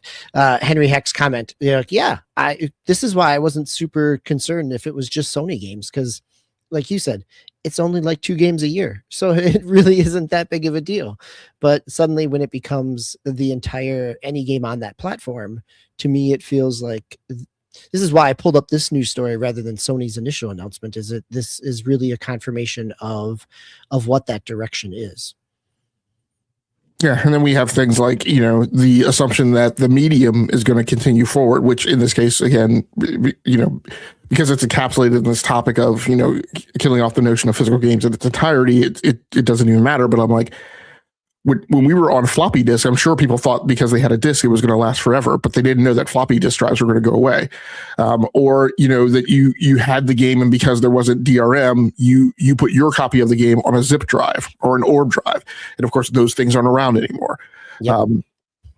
S2: Henry Heck's comment. This is why I wasn't super concerned if it was just Sony games, because like you said, it's only like 2 games a year, so it really isn't that big of a deal. But suddenly when it becomes the entire any game on that platform, to me it feels like, this is why I pulled up this news story rather than Sony's initial announcement, is that this is really a confirmation of what that direction is.
S1: Yeah, and then we have things like, the assumption that the medium is going to continue forward, which in this case, again, because it's encapsulated in this topic of, killing off the notion of physical games in its entirety, it doesn't even matter. But I'm like, when we were on floppy disk, I'm sure people thought because they had a disk, it was going to last forever, but they didn't know that floppy disk drives were going to go away. Or, that you had the game, and because there wasn't DRM, you put your copy of the game on a zip drive or an orb drive. And of course, those things aren't around anymore.
S2: Yep.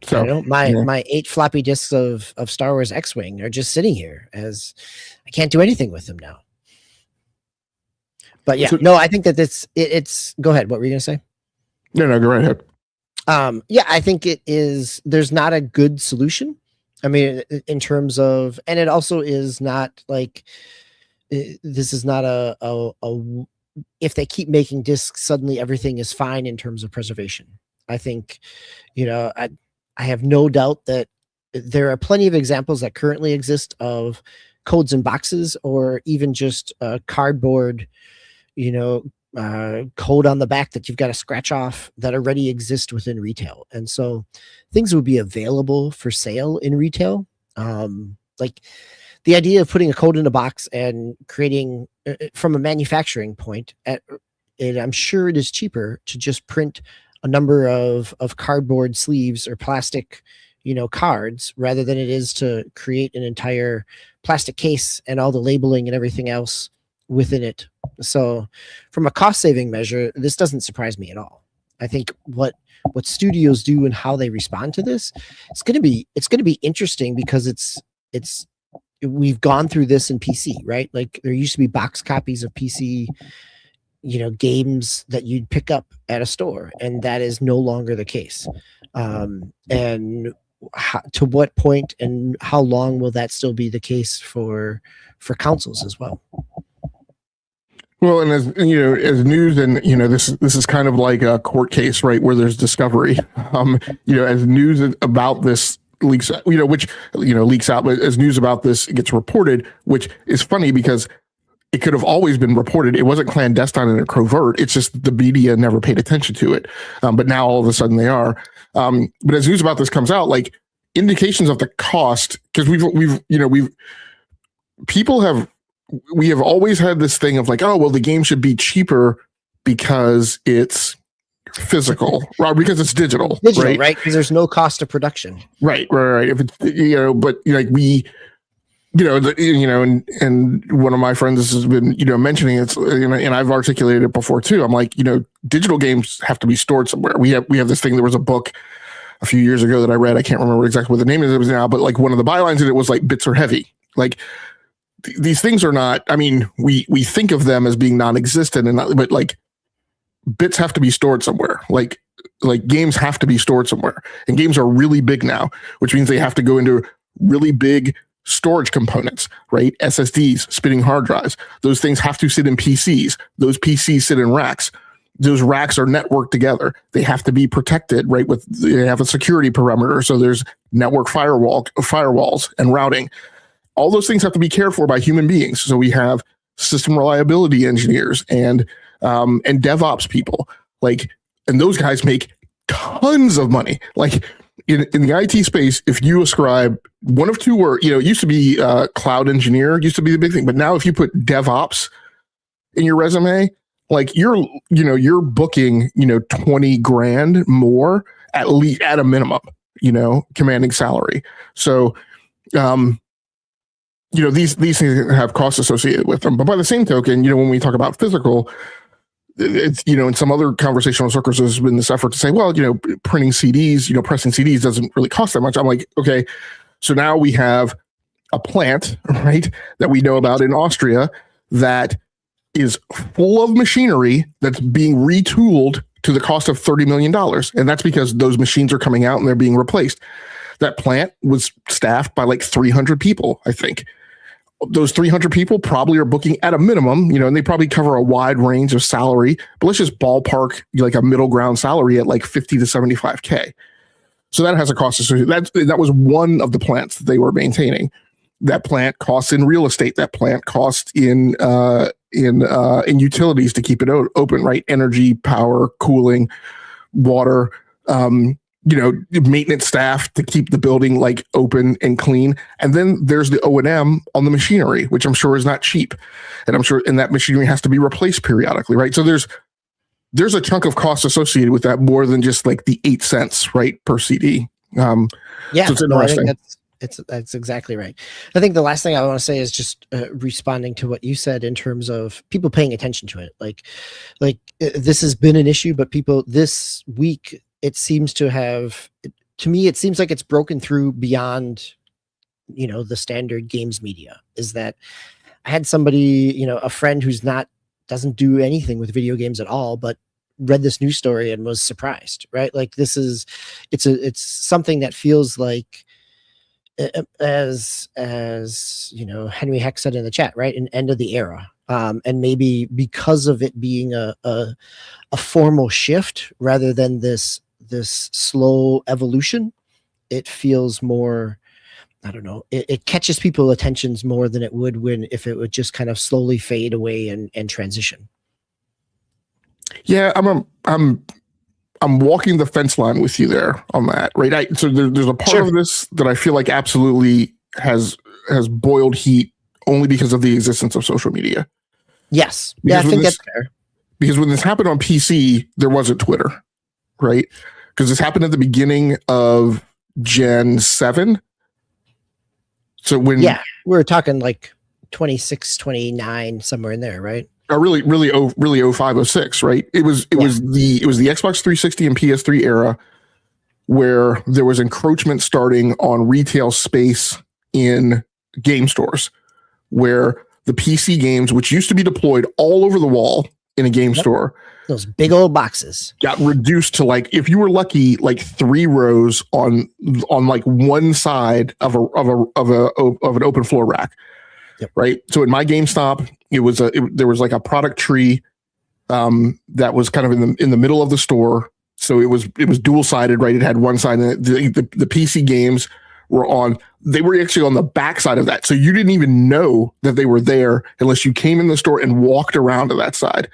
S2: So my 8 floppy disks of Star Wars X-Wing are just sitting here, as I can't do anything with them now. But yeah, I think that it's go ahead. What were you going to say?
S1: No, go right ahead.
S2: I think there's not a good solution. I mean, in terms of, and it also is not like, this is not a if they keep making discs, suddenly everything is fine in terms of preservation. I think, I have no doubt that there are plenty of examples that currently exist of codes in boxes, or even just cardboard, code on the back that you've got to scratch off, that already exist within retail. And so things would be available for sale in retail. Like the idea of putting a code in a box and creating from a manufacturing point, I'm sure it is cheaper to just print a number of cardboard sleeves or plastic, cards, rather than it is to create an entire plastic case and all the labeling and everything else within it. So from a cost saving measure, this doesn't surprise me at all. I think what studios do and how they respond to this, it's going to be interesting, because we've gone through this in PC, right? Like there used to be box copies of PC, games that you'd pick up at a store, and that is no longer the case. And to what point and how long will that still be the case for consoles as well?
S1: Well, and as news, and this is kind of like a court case, right, where there's discovery. As news about this leaks, which leaks out, but as news about this gets reported, which is funny because it could have always been reported. It wasn't clandestine and covert. It's just the media never paid attention to it. But now all of a sudden they are. But as news about this comes out, like indications of the cost, because we have always had this thing of like, oh, well, the game should be cheaper because it's physical, right? Because it's digital, right?
S2: Because there's no cost of production.
S1: Right. If it's, but like and one of my friends has been, mentioning it's, and I've articulated it before too. I'm like, digital games have to be stored somewhere. We have this thing. There was a book a few years ago that I read. I can't remember exactly what the name of it was now, but like one of the bylines in it was like bits are heavy. Like these things are not, I mean, we think of them as being non-existent and not, but like bits have to be stored somewhere. Like games have to be stored somewhere, and games are really big now, which means they have to go into really big storage components, right? SSDs, spinning hard drives. Those things have to sit in PCs. Those PCs sit in racks. Those racks are networked together. They have to be protected, right? They have a security perimeter. So there's network firewalls and routing. All those things have to be cared for by human beings. So we have system reliability engineers and DevOps people, like, and those guys make tons of money. Like in the IT space, if you ascribe one of two words, it used to be cloud engineer used to be the big thing, but now if you put DevOps in your resume, like you're booking, 20 grand more at least at a minimum, commanding salary. So, these things have costs associated with them. But by the same token, when we talk about physical, it's, in some other conversational circles, there's been this effort to say, well, printing CDs, pressing CDs doesn't really cost that much. I'm like, okay, so now we have a plant, right, that we know about in Austria that is full of machinery that's being retooled to the cost of $30 million. And that's because those machines are coming out and they're being replaced. That plant was staffed by like 300 people, I think. Those 300 people probably are booking at a minimum, and they probably cover a wide range of salary, but let's just ballpark like a middle ground salary at like 50 to 75K. So that has a cost associated. That was one of the plants that they were maintaining. That plant costs in real estate. That plant costs in utilities to keep it open, right? Energy, power, cooling, water, maintenance staff to keep the building like open and clean. And then there's the O&M on the machinery, which I'm sure is not cheap. And I'm sure, and that machinery has to be replaced periodically, right? So there's a chunk of cost associated with that more than just like the 8 cents, right, per CD. So it's interesting.
S2: I think that's exactly right. I think the last thing I want to say is just responding to what you said in terms of people paying attention to it. Like this has been an issue, but people this week, it seems to have, to me, it seems like it's broken through beyond, the standard games media. Is that I had somebody, a friend who's doesn't do anything with video games at all, but read this news story and was surprised, right? Like it's something that feels like, as Henry Heck said in the chat, right? An end of the era. And maybe because of it being a formal shift rather than this slow evolution, it feels more, I don't know, it catches people's attentions more than it would if it would just kind of slowly fade away and transition.
S1: Yeah, I'm walking the fence line with you there on that, right? So there's a part of this that I feel like absolutely has boiled heat only because of the existence of social media.
S2: Yes. Yeah, I think that's fair.
S1: Because when this happened on PC, there wasn't Twitter, right? Because this happened at the beginning of Gen 7. So when...
S2: Yeah, we're talking like 26, 29, somewhere in there, right?
S1: Really 05, 06, right? It was the Xbox 360 and PS3 era where there was encroachment starting on retail space in game stores, where the PC games, which used to be deployed all over the wall in a game store,
S2: those big old boxes,
S1: got reduced to, like, if you were lucky, like 3 rows on like one side of an open floor rack.
S2: Yep.
S1: Right. So in my GameStop, there was like a product tree that was kind of in the middle of the store. So it was dual sided, right? It had one side, and the PC games they were actually on the back side of that. So you didn't even know that they were there unless you came in the store and walked around to that side.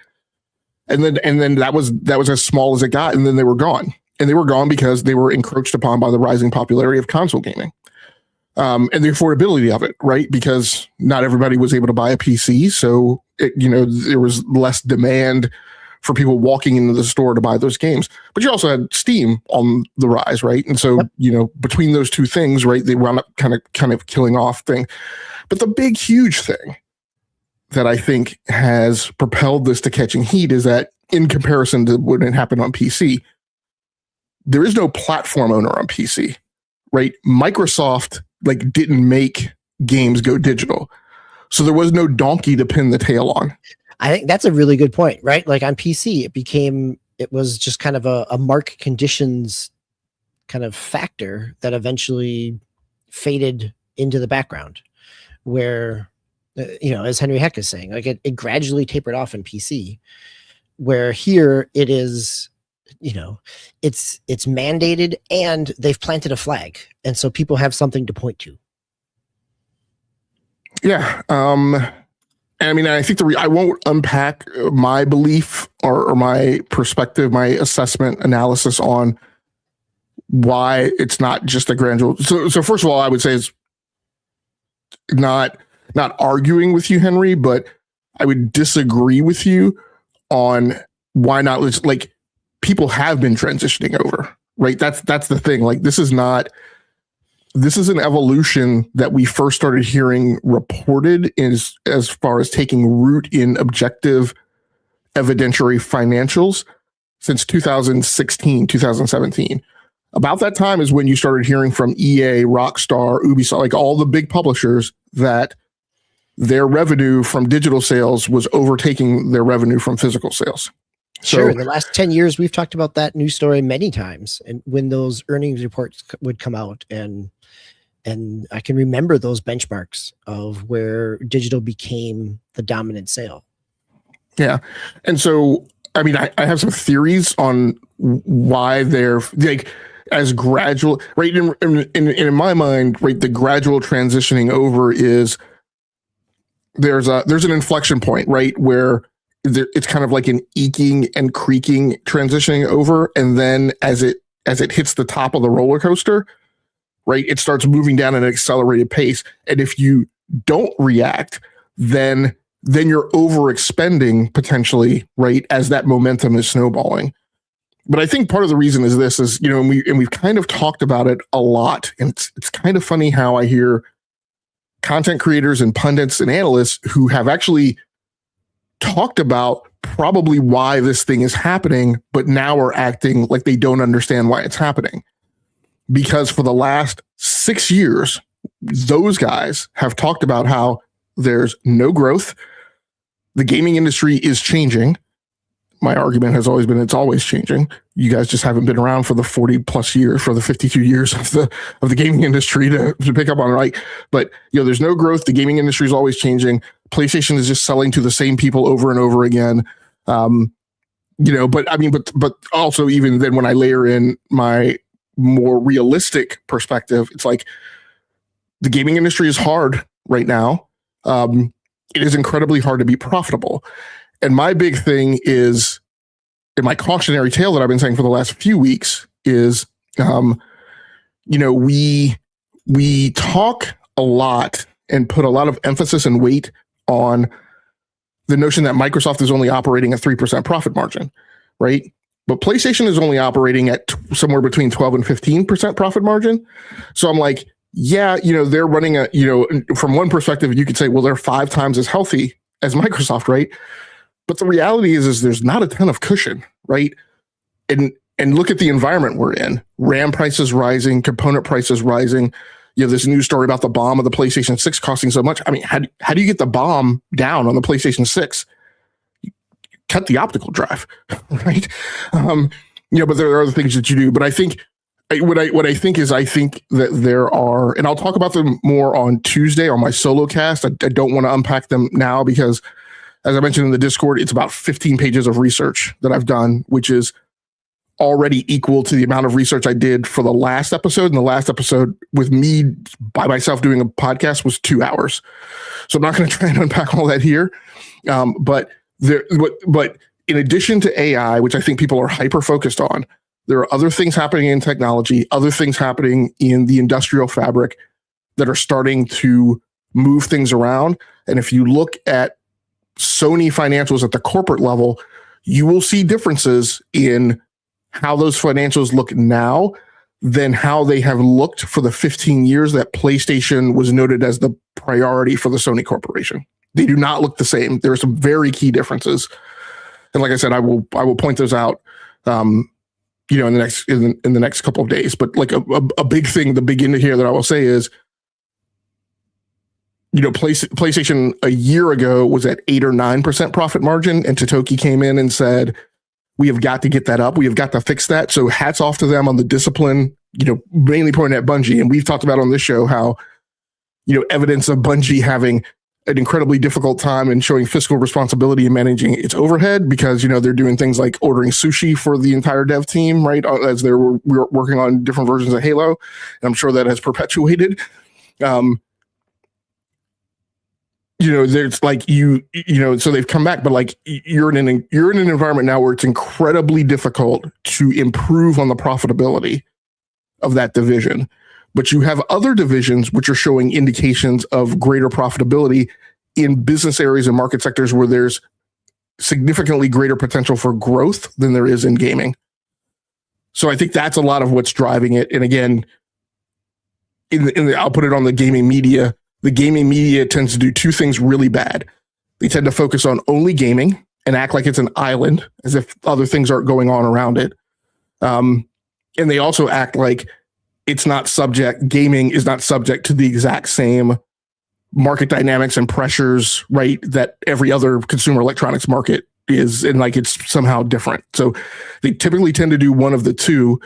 S1: And then that was as small as it got. And then they were gone. And they were gone because they were encroached upon by the rising popularity of console gaming. And the affordability of it, right? Because not everybody was able to buy a PC. So, there was less demand for people walking into the store to buy those games. But you also had Steam on the rise, right? And so, between those two things, right, they wound up kind of killing off thing. But the big, huge thing that I think has propelled this to catching heat is that in comparison to when it happened on PC, there is no platform owner on PC, right? Microsoft like didn't make games go digital. So there was no donkey to pin the tail on.
S2: I think that's a really good point, right? Like on PC, it was just kind of a market conditions kind of factor that eventually faded into the background, where, as Henry Heck is saying, like it gradually tapered off in PC, where here it is, it's mandated and they've planted a flag. And so people have something to point to.
S1: Yeah. I mean, I think I won't unpack my belief or my perspective, my assessment analysis on why it's not just a gradual. So first of all, I would say it's not arguing with you, Henry, but I would disagree with you on why not. Like, people have been transitioning over, right? That's the thing. Like, this is an evolution that we first started hearing reported as far as taking root in objective evidentiary financials since 2016, 2017. About that time is when you started hearing from EA, Rockstar, Ubisoft, like all the big publishers, that their revenue from digital sales was overtaking their revenue from physical sales.
S2: Sure. In the last 10 years, we've talked about that news story many times. And when those earnings reports would come out, and I can remember those benchmarks of where digital became the dominant sale. Yeah.
S1: And so, I mean, I have some theories on why they're like as gradual, right? In my mind, right, the gradual transitioning over is there's an inflection point, right, where it's kind of like an eking and creaking transitioning over, and then as it hits the top of the roller coaster, right, it starts moving down at an accelerated pace. And if you don't react, then you're overexpending potentially, right, as that momentum is snowballing. But I think part of the reason is this is, and we've kind of talked about it a lot. And it's kind of funny how I hear content creators and pundits and analysts who have actually talked about probably why this thing is happening, but now are acting like they don't understand why it's happening. Because for the last 6 years, those guys have talked about how there's no growth. The gaming industry is changing. My argument has always been it's always changing. You guys just haven't been around for the 40 plus years, for the 52 years of the gaming industry to pick up on it, right? But there's no growth. The gaming industry is always changing. PlayStation is just selling to the same people over and over again. But I mean, but also even then when I layer in my more realistic perspective, it's like the gaming industry is hard right now. It is incredibly hard to be profitable. And my big thing is, and my cautionary tale that I've been saying for the last few weeks is, we talk a lot and put a lot of emphasis and weight on the notion that Microsoft is only operating at 3% profit margin, right? But PlayStation is only operating at somewhere between 12 and 15% profit margin. So I'm like, yeah, they're running from one perspective, you could say, well, they're 5 times as healthy as Microsoft, right? But the reality is there's not a ton of cushion, right? And look at the environment we're in. RAM prices rising, component prices rising. You have this news story about the BOM of the PlayStation 6 costing so much. I mean, how do you get the BOM down on the PlayStation 6? You cut the optical drive, right? But there are other things that you do. But I think what I think that there are, and I'll talk about them more on Tuesday on my solo cast. I don't want to unpack them now because, as I mentioned in the Discord, it's about 15 pages of research that I've done, which is already equal to the amount of research I did for the last episode. And the last episode with me by myself doing a podcast was 2 hours. So I'm not going to try and unpack all that here. But in addition to AI, which I think people are hyper focused on, there are other things happening in technology, other things happening in the industrial fabric that are starting to move things around. And if you look at Sony financials at the corporate level, you will see differences in how those financials look now than how they have looked for the 15 years that PlayStation was noted as the priority for the Sony corporation. They do not look the same. There are some very key differences. And like I said, I will point those out in the next couple of days. But like a big thing, the big indicator that I will say is, PlayStation a year ago was at 8 or 9% profit margin, and Totoki came in and said, we have got to get that up. We have got to fix that. So hats off to them on the discipline, mainly pointing at Bungie. And we've talked about on this show how, evidence of Bungie having an incredibly difficult time and showing fiscal responsibility in managing its overhead, because, they're doing things like ordering sushi for the entire dev team, right? As they're working on different versions of Halo. And I'm sure that has perpetuated. There's like so they've come back, but like you're in an environment now where it's incredibly difficult to improve on the profitability of that division. But you have other divisions which are showing indications of greater profitability in business areas and market sectors where there's significantly greater potential for growth than there is in gaming. So I think that's a lot of what's driving it. And again, I'll put it on the gaming media. The gaming media tends to do two things really bad. They tend to focus on only gaming and act like it's an island, as if other things aren't going on around it. And they also act like gaming is not subject to the exact same market dynamics and pressures, right, that every other consumer electronics market is, and like it's somehow different. So they typically tend to do one of the two,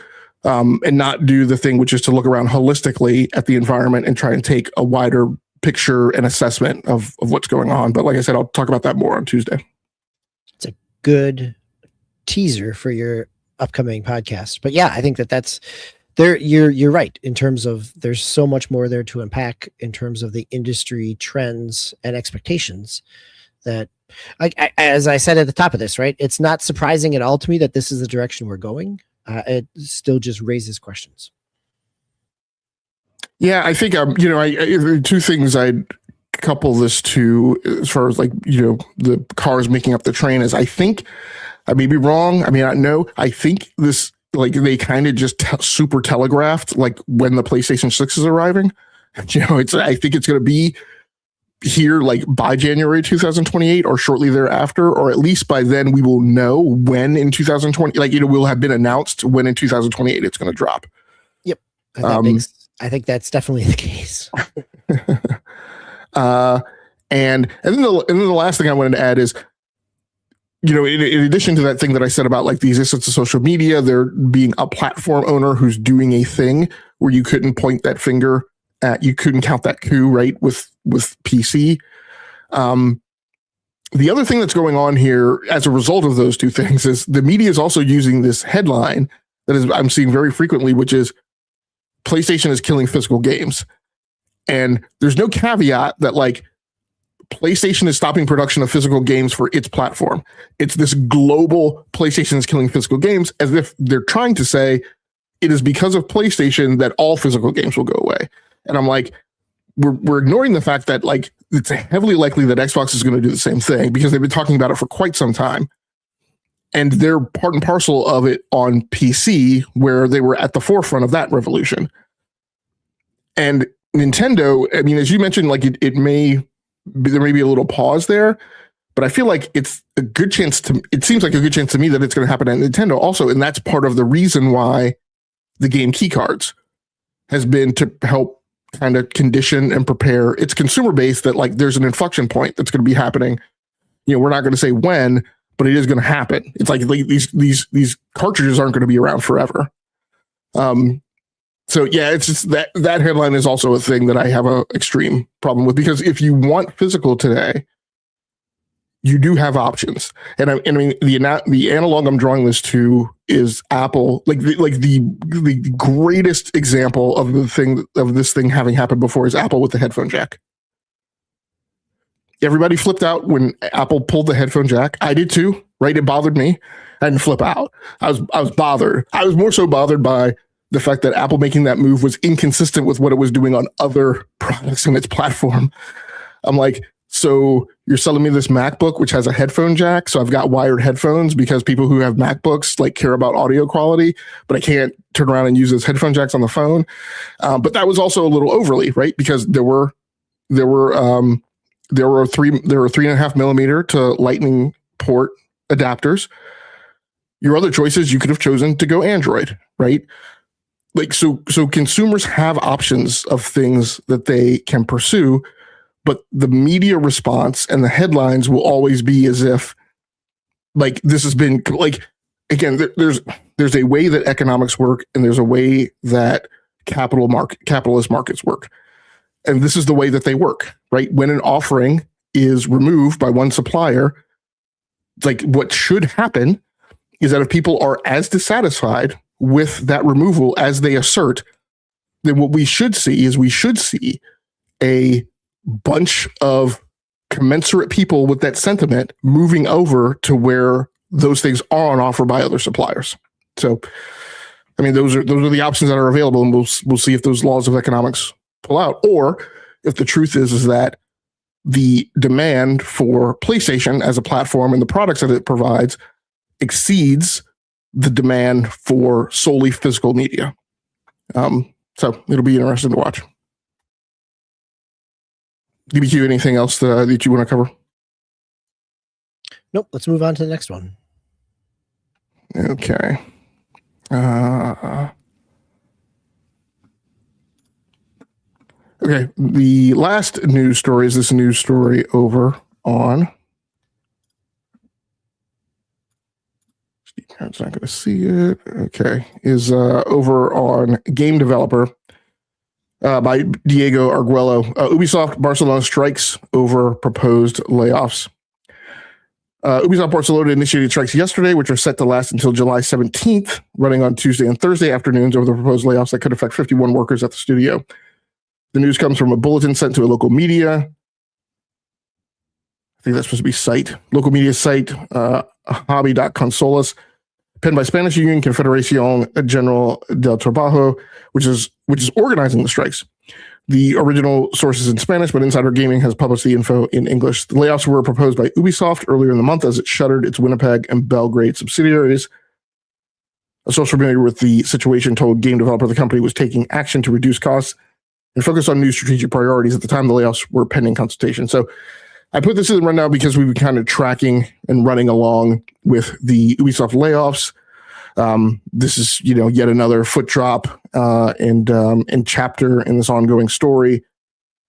S1: and not do the thing which is to look around holistically at the environment and try and take a wider picture and assessment of what's going on. But like I said, I'll talk about that more on Tuesday.
S2: It's a good teaser for your upcoming podcast. But yeah, I think that's there. You're right in terms of there's so much more there to unpack in terms of the industry trends and expectations that, as I said at the top of this, right, it's not surprising at all to me that this is the direction we're going. It still just raises questions.
S1: Yeah, I think two things I'd couple this to as far as like the cars making up the train is, I think I may be wrong. I mean, I know. I think this, like, they kind of just super telegraphed like when the PlayStation 6 is arriving. I think it's going to be here like by January 2028 or shortly thereafter, or at least by then we will know when in 2020, like, will have been announced when in 2028 it's going to drop.
S2: Yep. I think that's definitely the case.
S1: And then the last thing I wanted to add is, in addition to that thing that I said about like the existence of social media, there being a platform owner who's doing a thing where you couldn't point that finger at, you couldn't count that coup, right, with PC. The other thing that's going on here as a result of those two things is the media is also using this headline that I'm seeing very frequently, which is PlayStation is killing physical games. And there's no caveat that like PlayStation is stopping production of physical games for its platform. It's this global PlayStation is killing physical games, as if they're trying to say it is because of PlayStation that all physical games will go away. And I'm like, we're ignoring the fact that like it's heavily likely that Xbox is going to do the same thing, because they've been talking about it for quite some time. And they're part and parcel of it on PC, where they were at the forefront of that revolution. And Nintendo, I mean, as you mentioned, like there may be a little pause there, but I feel like it seems like a good chance to me that it's going to happen at Nintendo also. And that's part of the reason why the game keycards has been to help kind of condition and prepare its consumer base that like there's an inflection point that's going to be happening. We're not going to say when, but it is going to happen. It's like these cartridges aren't going to be around forever. So yeah, it's just that headline is also a thing that I have a extreme problem with, because if you want physical today, you do have options. And I mean, the analog I'm drawing this to is Apple. Like the greatest example of this thing having happened before is Apple with the headphone jack. Everybody flipped out when Apple pulled the headphone jack. I did too, right? It bothered me. I didn't flip out. I was bothered. I was more so bothered by the fact that Apple making that move was inconsistent with what it was doing on other products in its platform. I'm like, so you're selling me this MacBook, which has a headphone jack. So I've got wired headphones because people who have MacBooks like care about audio quality, but I can't turn around and use those headphone jacks on the phone. But that was also a little overly, right? Because there were 3.5 millimeter to Lightning port adapters. Your other choices, you could have chosen to go Android, right? Like, so consumers have options of things that they can pursue, but the media response and the headlines will always be as if, like, this has been, like, again, there's a way that economics work, and there's a way that capitalist markets work. And this is the way that they work, right? When an offering is removed by one supplier, like, what should happen is that if people are as dissatisfied with that removal as they assert, then what we should see is a bunch of commensurate people with that sentiment moving over to where those things are on offer by other suppliers. So, I mean, those are the options that are available, and we'll see if those laws of economics pull out, or if the truth is that the demand for PlayStation as a platform and the products that it provides exceeds the demand for solely physical media. So it'll be interesting to watch. DBQ, anything else that you want to cover?
S2: Nope. Let's move on to the next one.
S1: Okay. Okay. The last news story is this news story over on. Steve's not going to see it. Okay. Is over on Game Developer by Diego Arguello. Ubisoft Barcelona strikes over proposed layoffs. Ubisoft Barcelona initiated strikes yesterday, which are set to last until July 17th, running on Tuesday and Thursday afternoons over the proposed layoffs that could affect 51 workers at the studio. The news comes from a bulletin sent to a local media. I think that's supposed to be site. Local media site, hobby.consolas, penned by Spanish Union Confederación General del Trabajo, which is organizing the strikes. The original source is in Spanish, but Insider Gaming has published the info in English. The layoffs were proposed by Ubisoft earlier in the month as it shuttered its Winnipeg and Belgrade subsidiaries. A source familiar with the situation told Game Developer the company was taking action to reduce costs and focus on new strategic priorities. At the time, the layoffs were pending consultation. So I put this in the rundown because we've been kind of tracking and running along with the Ubisoft layoffs. This is, yet another foot drop and chapter in this ongoing story.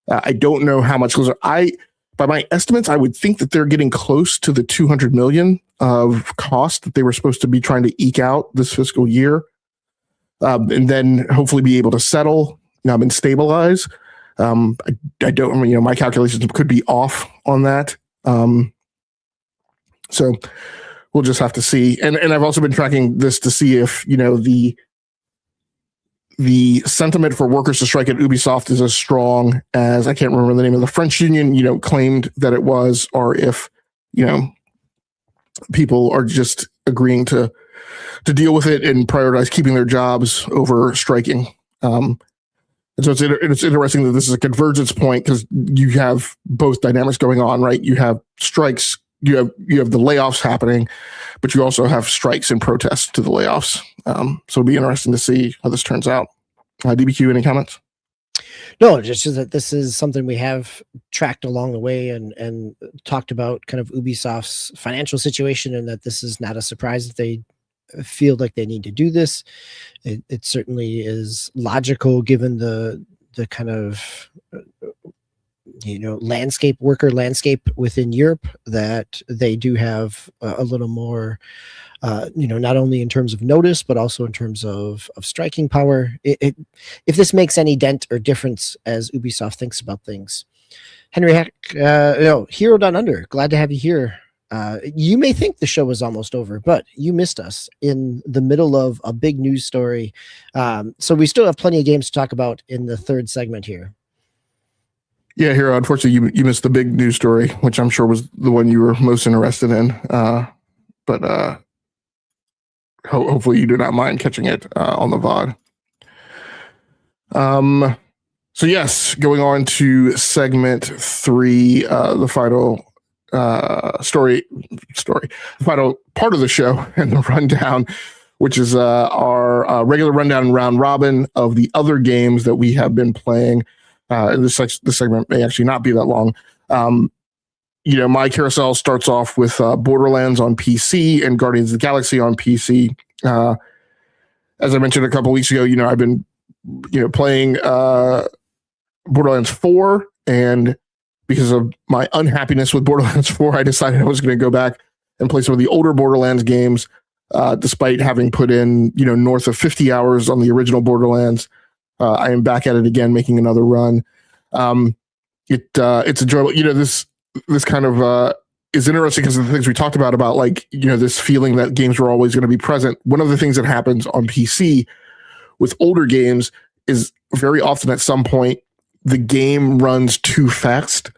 S1: I don't know how much closer. By my estimates, I would think that they're getting close to the 200 million of cost that they were supposed to be trying to eke out this fiscal year, and then hopefully be able to settle and stabilize. I don't, my calculations could be off on that. So we'll just have to see. And I've also been tracking this to see if, the sentiment for workers to strike at Ubisoft is as strong as, I can't remember the name of the French union, claimed that it was, or if, people are just agreeing to deal with it and prioritize keeping their jobs over striking. And so it's interesting that this is a convergence point because you have both dynamics going on, right? You have strikes, you have the layoffs happening, but you also have strikes and protests to the layoffs. So it'll be interesting to see how this turns out. DBQ, any comments?
S2: No, just that this is something we have tracked along the way and talked about kind of Ubisoft's financial situation, and that this is not a surprise that they feel like they need to do this. It certainly is logical given the kind of worker landscape within Europe, that they do have a little more not only in terms of notice but also in terms of striking power. If this makes any dent or difference as Ubisoft thinks about things. Henry Heck, Hero Down Under, glad to have you here. You may think the show is almost over, but you missed us in the middle of a big news story. So we still have plenty of games to talk about in the third segment here.
S1: Yeah, Hero, unfortunately, you missed the big news story, which I'm sure was the one you were most interested in. But hopefully you do not mind catching it on the VOD. So yes, going on to segment 3, the final story, the final part of the show and the rundown, which is our regular rundown and round robin of the other games that we have been playing. And this segment may actually not be that long. my carousel starts off with Borderlands on PC and Guardians of the Galaxy on PC. As I mentioned a couple weeks ago, I've been playing Borderlands 4, and because of my unhappiness with Borderlands 4, I decided I was going to go back and play some of the older Borderlands games, despite having put in north of 50 hours on the original Borderlands. I am back at it again, making another run. It's enjoyable. This kind of is interesting because of the things we talked about like, this feeling that games were always going to be present. One of the things that happens on PC with older games is very often at some point the game runs too fast.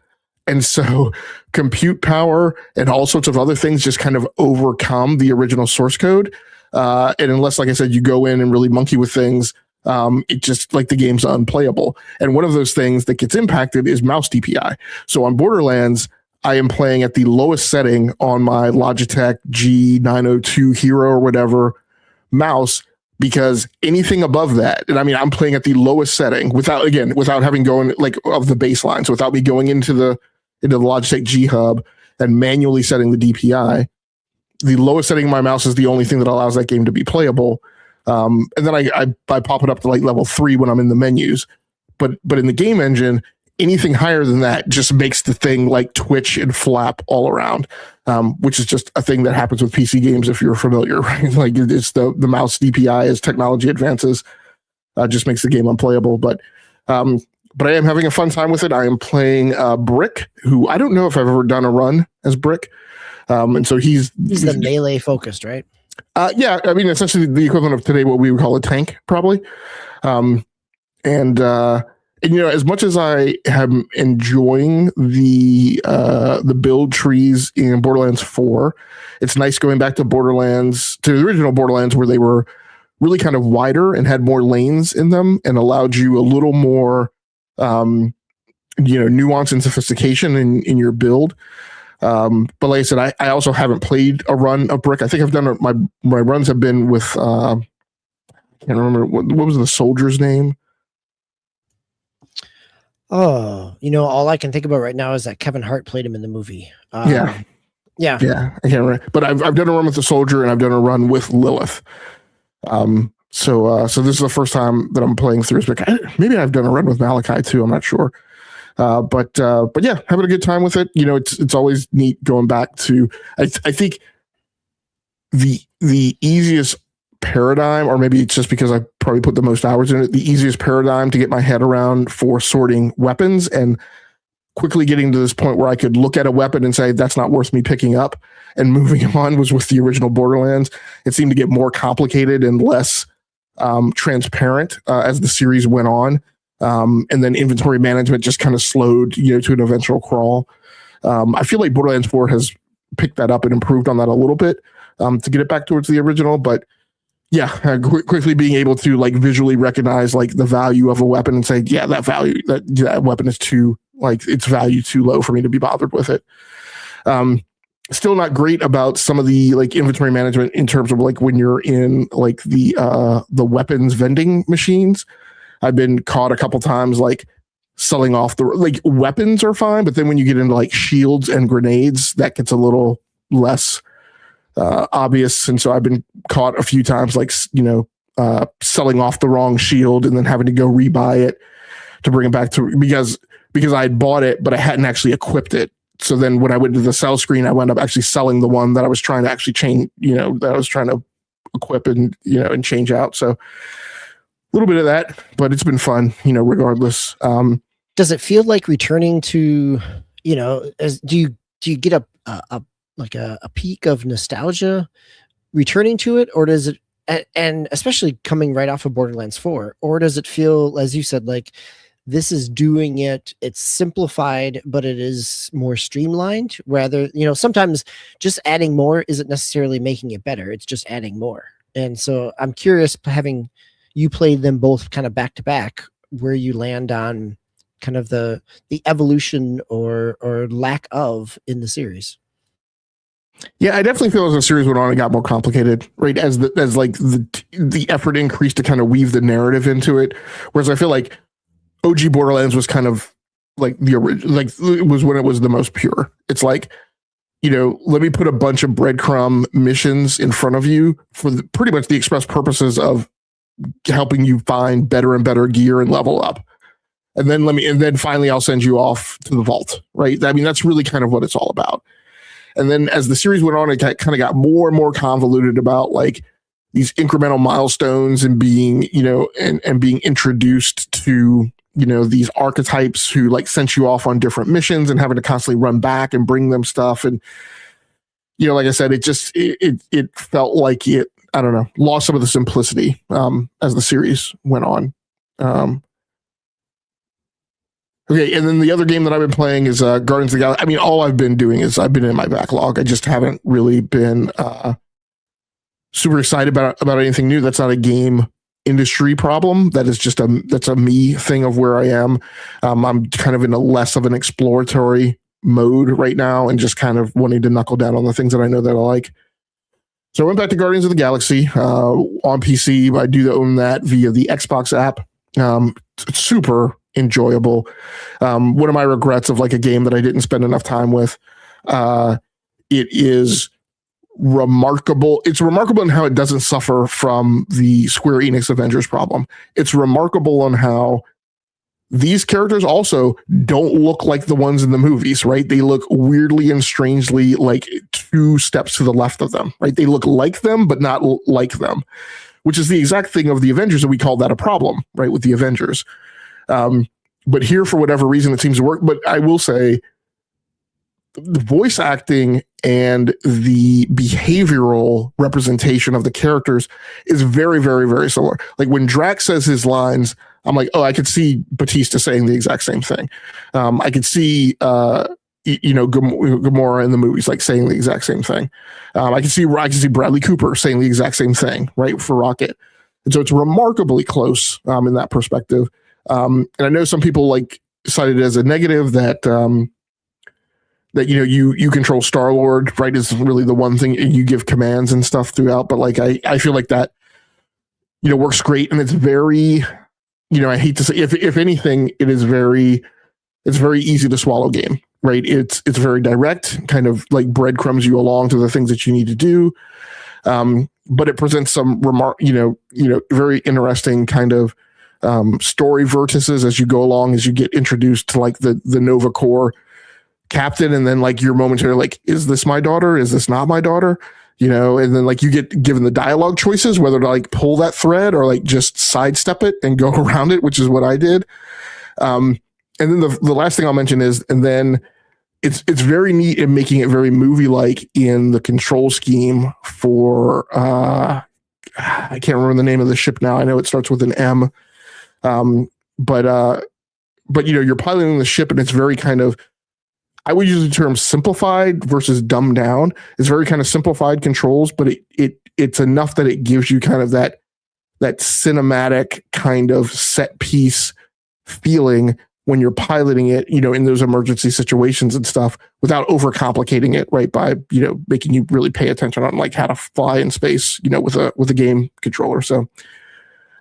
S1: And so compute power and all sorts of other things just kind of overcome the original source code. And unless, like I said, you go in and really monkey with things, it just like the game's unplayable. And one of those things that gets impacted is mouse DPI. So on Borderlands, I am playing at the lowest setting on my Logitech G902 Hero or whatever mouse, because anything above that, and I mean, I'm playing at the lowest setting without having going like of the baseline. So without me going into the Logitech G Hub and manually setting the DPI, the lowest setting of my mouse is the only thing that allows that game to be playable. And then I pop it up to like level 3 when I'm in the menus. But in the game engine, anything higher than that just makes the thing like twitch and flap all around, which is just a thing that happens with PC games if you're familiar, right? Like it's the mouse DPI as technology advances, just makes the game unplayable. But I am having a fun time with it. I am playing Brick, who I don't know if I've ever done a run as Brick. And so he's
S2: the melee focused, right?
S1: Yeah, I mean, essentially the equivalent of today, what we would call a tank, probably. And as much as I am enjoying the build trees in Borderlands 4, it's nice going back to the original Borderlands, where they were really kind of wider and had more lanes in them and allowed you a little more, nuance and sophistication in your build. But like I said, I also haven't played a run of Brick. I think I've done my runs have been with, I can't remember, what was the soldier's name?
S2: Oh, all I can think about right now is that Kevin Hart played him in the movie.
S1: Yeah.
S2: I
S1: can't remember. But I've done a run with the soldier, and I've done a run with Lilith. So this is the first time that I'm playing through Brick. Maybe I've done a run with Malachi too. I'm not sure. But yeah, having a good time with it. It's always neat going back to. I think the easiest paradigm, or maybe it's just because I probably put the most hours in it, the easiest paradigm to get my head around for sorting weapons and quickly getting to this point where I could look at a weapon and say, that's not worth me picking up and moving on, was with the original Borderlands. It seemed to get more complicated and less transparent as the series went on. And then inventory management just kind of slowed, to an eventual crawl. I feel like Borderlands 4 has picked that up and improved on that a little bit to get it back towards the original. But yeah, quickly being able to like visually recognize like the value of a weapon and say, yeah, that weapon is too, like, its value too low for me to be bothered with it. Still not great about some of the like inventory management in terms of like when you're in like the weapons vending machines. I've been caught a couple times like selling off weapons are fine, but then when you get into like shields and grenades, that gets a little less obvious. And so I've been caught a few times like selling off the wrong shield and then having to go rebuy it to bring it back to because I had bought it, but I hadn't actually equipped it. So then when I went to the sell screen, I wound up actually selling the one that I was trying to actually change, that I was trying to equip and change out. So a little bit of that, but it's been fun, regardless.
S2: Does it feel like returning to, do you get a peak of nostalgia returning to it, or does it, and especially coming right off of Borderlands 4, or does it feel, as you said, like this is doing it, it's simplified, but it is more streamlined rather, sometimes just adding more isn't necessarily making it better. It's just adding more. And so I'm curious, having you played them both kind of back to back, where you land on kind of the evolution or lack of in the series.
S1: Yeah, I definitely feel as the series went on, it got more complicated, right? As the effort increased to kind of weave the narrative into it. Whereas I feel like OG Borderlands was kind of like the original, like it was when it was the most pure. It's like, let me put a bunch of breadcrumb missions in front of you for pretty much the express purposes of helping you find better and better gear and level up. And then finally I'll send you off to the vault, right? I mean, that's really kind of what it's all about. And then as the series went on, it kind of got more and more convoluted about like these incremental milestones and being, and being introduced to, these archetypes who like sent you off on different missions and having to constantly run back and bring them stuff. And, like I said, it felt like it, I don't know, lost some of the simplicity as the series went on. Okay, and then the other game that I've been playing is Guardians of the Galaxy. I mean, all I've been doing is I've been in my backlog. I just haven't really been super excited about anything new. That's not a game industry problem. That is just that's a me thing of where I am. I'm kind of in a less of an exploratory mode right now and just kind of wanting to knuckle down on the things that I know that I like. So I went back to Guardians of the Galaxy on PC. I do own that via the Xbox app. It's super enjoyable. One of my regrets of like a game that I didn't spend enough time with. It is remarkable. It's remarkable in how it doesn't suffer from the Square Enix Avengers problem. It's remarkable on how these characters also don't look like the ones in the movies, right? They look weirdly and strangely like 2 steps to the left of them, right? They look like them, but not like them, which is the exact thing of the Avengers, and we call that a problem, right, with the Avengers. But here, for whatever reason, it seems to work. But I will say the voice acting and the behavioral representation of the characters is very, very, very similar. Like when Drax says his lines, I'm like, oh, I could see Batista saying the exact same thing. I could see, Gamora in the movies, like saying the exact same thing. I can see Bradley Cooper saying the exact same thing, right, for Rocket. And so it's remarkably close in that perspective. And I know some people like cited it as a negative that you control Star-Lord, right, is really the one thing, and you give commands and stuff throughout. But like I feel like that works great, and it's very, I hate to say, if anything, it's very easy to swallow game, right? It's very direct, kind of like breadcrumbs you along to the things that you need to do. But it presents some very interesting kind of story vertices as you go along, as you get introduced to like the Nova Corps captain, and then like you're momentarily like, is this my daughter? Is this not my daughter? And then like you get given the dialogue choices, whether to like pull that thread or like just sidestep it and go around it, which is what I did. And then the last thing I'll mention is, and then it's very neat in making it very movie-like in the control scheme for, I can't remember the name of the ship now. I know it starts with an M. But you're piloting the ship, and it's very kind of, I would use the term simplified versus dumbed down. It's very kind of simplified controls, but it's enough that it gives you kind of that cinematic kind of set piece feeling when you're piloting it, in those emergency situations and stuff, without overcomplicating it, right? By, making you really pay attention on like how to fly in space, with a game controller. So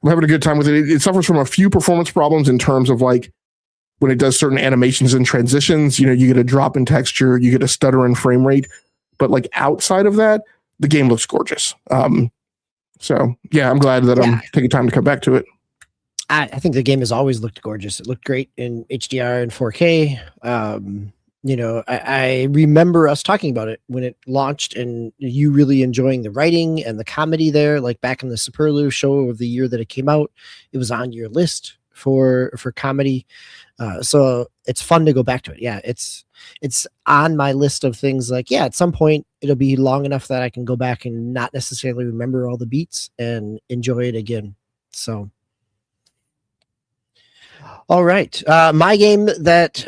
S1: I'm having a good time with it. It suffers from a few performance problems in terms of like when it does certain animations and transitions, you get a drop in texture, you get a stutter in frame rate. But like outside of that, the game looks gorgeous. So yeah, I'm glad that I'm taking time to come back to it.
S2: I think the game has always looked gorgeous. It looked great in HDR and 4K. I remember us talking about it when it launched, and you really enjoying the writing and the comedy there. Like back in the Superlative show of the year that it came out, it was on your list for comedy. So it's fun to go back to it. Yeah, it's on my list of things. Like, yeah, at some point it'll be long enough that I can go back and not necessarily remember all the beats and enjoy it again. So. All right. My game that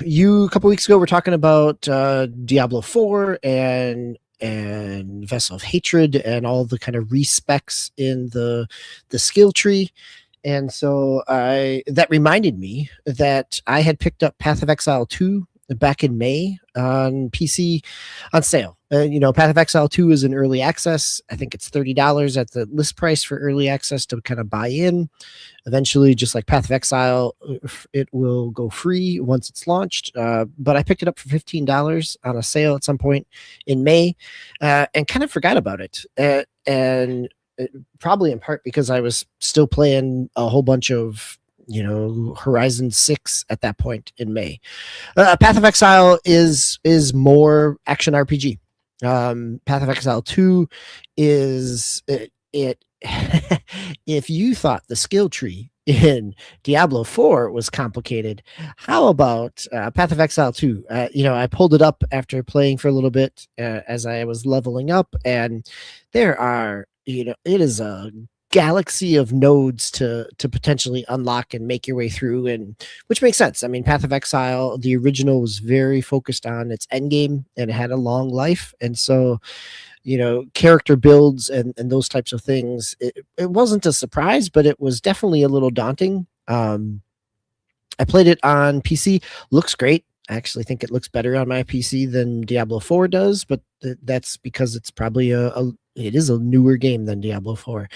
S2: you a couple weeks ago were talking about Diablo 4 and Vessel of Hatred and all the kind of respecs in the skill tree. And so that reminded me that I had picked up Path of Exile 2 back in May on PC on sale. Path of Exile 2 is in early access. I think it's $30 at the list price for early access to kind of buy in. Eventually, just like Path of Exile, it will go free once it's launched. But I picked it up for $15 on a sale at some point in May, and kind of forgot about it. And probably in part because I was still playing a whole bunch of Horizon 6 at that point in May. Path of Exile is more action RPG. Path of Exile 2 is it if you thought the skill tree in Diablo 4 was complicated, how about Path of Exile 2? I pulled it up after playing for a little bit as I was leveling up, and there are, it is a galaxy of nodes to potentially unlock and make your way through, and which makes sense. I mean, Path of Exile, the original, was very focused on its end game and it had a long life, and so character builds and those types of things, it wasn't a surprise, but it was definitely a little daunting. I played it on PC. Looks great. I actually think it looks better on my PC than Diablo 4 does, but that's because it's probably it is a newer game than Diablo 4.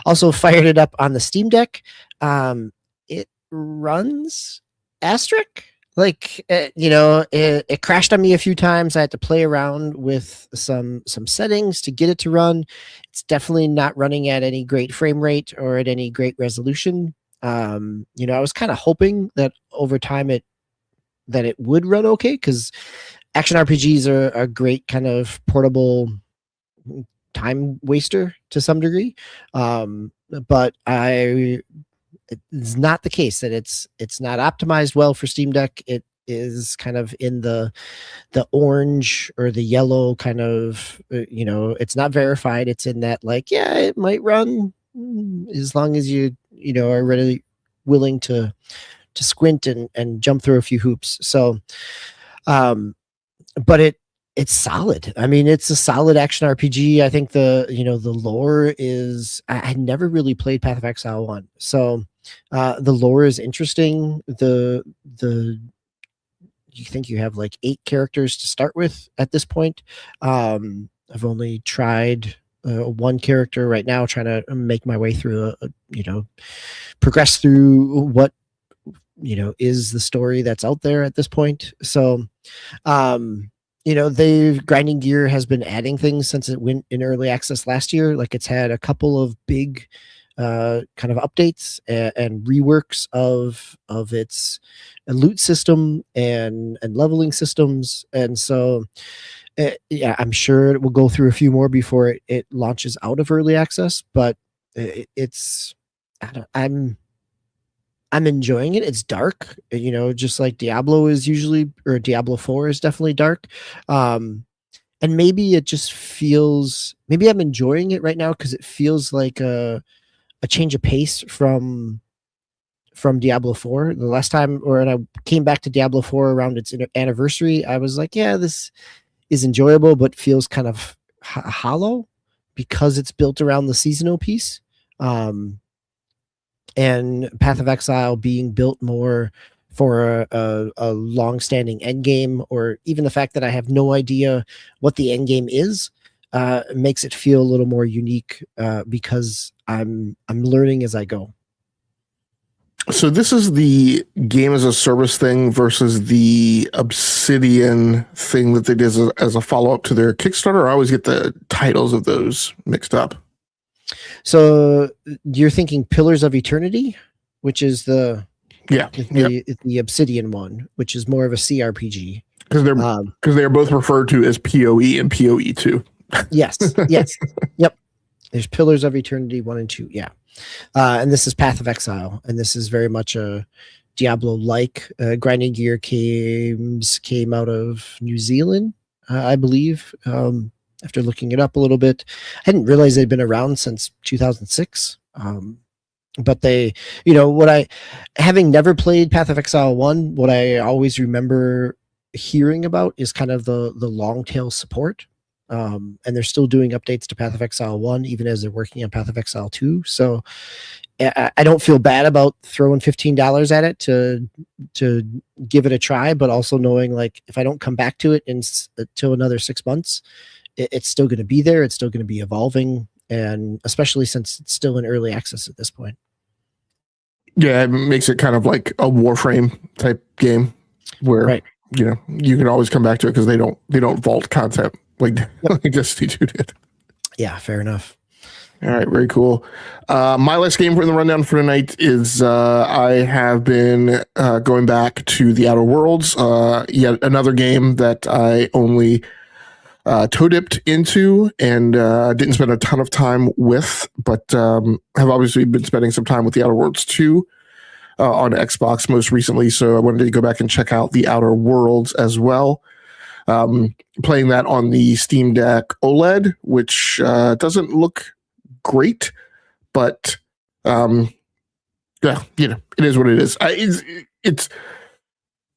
S2: Also fired it up on the Steam Deck. It runs asterisk. Like, it crashed on me a few times. I had to play around with some settings to get it to run. It's definitely not running at any great frame rate or at any great resolution. I was kind of hoping that over time it would run okay, because action RPGs are a great kind of portable time waster to some degree. But it's not the case that it's not optimized well for Steam Deck. It is kind of in the orange or the yellow kind of, it's not verified. It's in that, like, yeah, it might run as long as you are really willing to squint and jump through a few hoops. So, but it's solid. I mean, it's a solid action RPG. I think the lore is, I never really played Path of Exile 1. So, the lore is interesting. You think you have like 8 characters to start with at this point. I've only tried one character right now, trying to make my way through progress through what is the story that's out there at this point. So Grinding Gear has been adding things since it went in early access last year. Like, it's had a couple of big kind of updates and reworks of its loot system and leveling systems. And so I'm sure it will go through a few more before it launches out of early access, but I'm enjoying it. It's dark, just like Diablo is usually, or Diablo 4 is definitely dark. And maybe it just feels, maybe I'm enjoying it right now because it feels like a change of pace from Diablo 4. The last time, when I came back to Diablo 4 around its anniversary, I was like, yeah, this is enjoyable, but feels kind of hollow because it's built around the seasonal piece. And Path of Exile being built more for a long-standing end game, or even the fact that I have no idea what the end game is, makes it feel a little more unique, because I'm learning as I go.
S1: So this is the game as a service thing versus the Obsidian thing that they did as a follow-up to their Kickstarter. I always get the titles of those mixed up.
S2: So you're thinking Pillars of Eternity, which is the Obsidian one, which is more of a CRPG.
S1: Because they're both referred to as PoE and PoE 2.
S2: Yes. Yep. There's Pillars of Eternity 1 and 2. Yeah. And this is Path of Exile, and this is very much a Diablo-like. Grinding Gear came out of New Zealand, I believe. After looking it up a little bit, I didn't realize they'd been around since 2006. But they, having never played Path of Exile 1, what I always remember hearing about is kind of the long tail support. And they're still doing updates to Path of Exile 1, even as they're working on Path of Exile 2. So I don't feel bad about throwing $15 at it to give it a try, but also knowing like if I don't come back to it until another 6 months, it's still going to be there. It's still going to be evolving, and especially since it's still in early access at this point.
S1: Yeah, it makes it kind of like a Warframe type game where
S2: Right.
S1: you can always come back to it because they don't vault content like like Destiny 2 did.
S2: Yeah, fair enough.
S1: All right, very cool. My last game in the rundown for tonight is I have been going back to the Outer Worlds, yet another game that I only toe dipped into and didn't spend a ton of time with, but have obviously been spending some time with the Outer Worlds 2 on Xbox most recently. So I wanted to go back and check out the Outer Worlds as well. Playing that on the Steam Deck OLED, which doesn't look great, but yeah, it is what it is. It's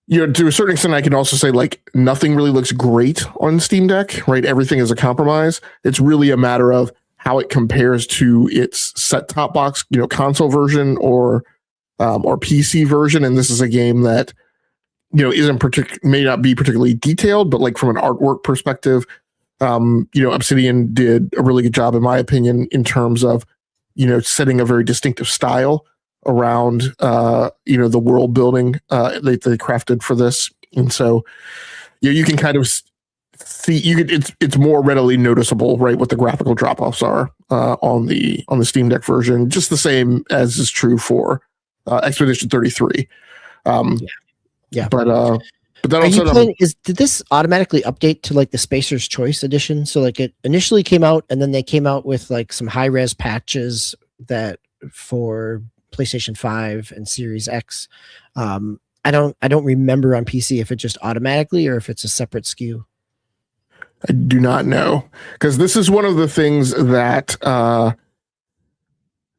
S1: to a certain extent, I can also say like nothing really looks great on Steam Deck, right? Everything is a compromise. It's really a matter of how it compares to its set-top box, console version or PC version. And this is a game that may not be particularly detailed, but like from an artwork perspective, Obsidian did a really good job, in my opinion, in terms of setting a very distinctive style around the world building they crafted for this. And so you can kind of see it's more readily noticeable, right, what the graphical drop-offs are on the Steam Deck version, just the same as is true for Expedition 33.
S2: Yeah.
S1: But that
S2: Are you
S1: also
S2: playing, did this automatically update to like the Spacer's Choice edition? So like it initially came out and then they came out with like some high res patches that for PlayStation 5 and Series X. I don't remember on PC if it just automatically or if it's a separate SKU.
S1: I do not know, because this is one of the things that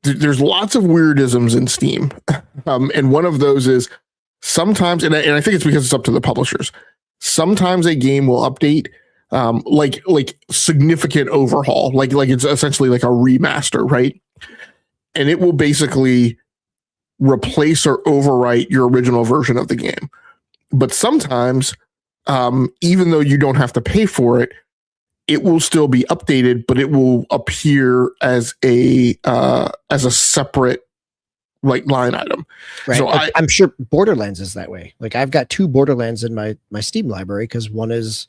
S1: there's lots of weirdisms in Steam. And one of those is sometimes, and I think it's because it's up to the publishers, sometimes a game will update like significant overhaul, like it's essentially like a remaster, right? And it will basically replace or overwrite your original version of the game. But sometimes, even though you don't have to pay for it, it will still be updated, but it will appear as a separate like line item.
S2: Right.
S1: So
S2: I'm sure Borderlands is that way. Like I've got 2 Borderlands in my Steam library because one is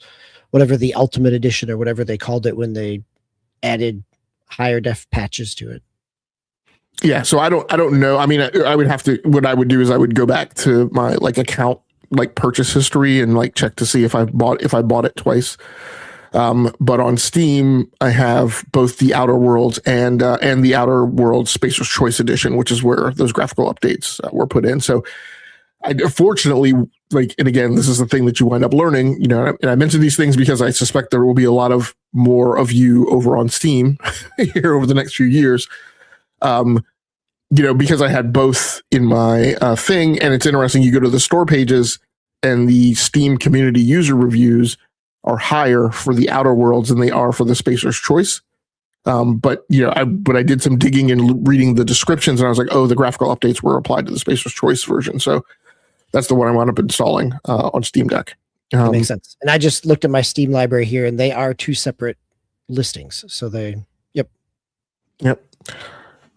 S2: whatever the Ultimate Edition or whatever they called it when they added higher def patches to it.
S1: Yeah, so I don't know. I mean, I would have to. What I would do is I would go back to my like account, like purchase history, and like check to see if I bought it twice. But on Steam, I have both the Outer Worlds and the Outer Worlds Spacer's Choice Edition, which is where those graphical updates were put in. So, fortunately, like, and again, this is the thing that you wind up learning, and I mention these things because I suspect there will be a lot of more of you over on Steam here over the next few years. Because I had both in my thing, and it's interesting. You go to the store pages, and the Steam community user reviews are higher for the Outer Worlds than they are for the Spacer's Choice. But I did some digging and reading the descriptions, and I was like, oh, the graphical updates were applied to the Spacer's Choice version. So that's the one I wound up installing on Steam Deck.
S2: That makes sense. And I just looked at my Steam library here, and they are 2 separate listings. So yep.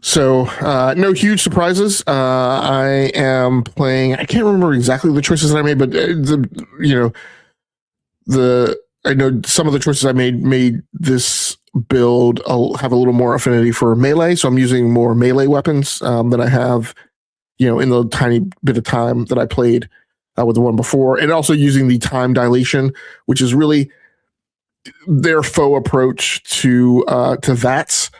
S1: So no huge surprises. I am playing. I can't remember exactly the choices that I made, but I know some of the choices I made this build have a little more affinity for melee. So I'm using more melee weapons than I have, in the tiny bit of time that I played with the one before, and also using the time dilation, which is really their faux approach to VATS,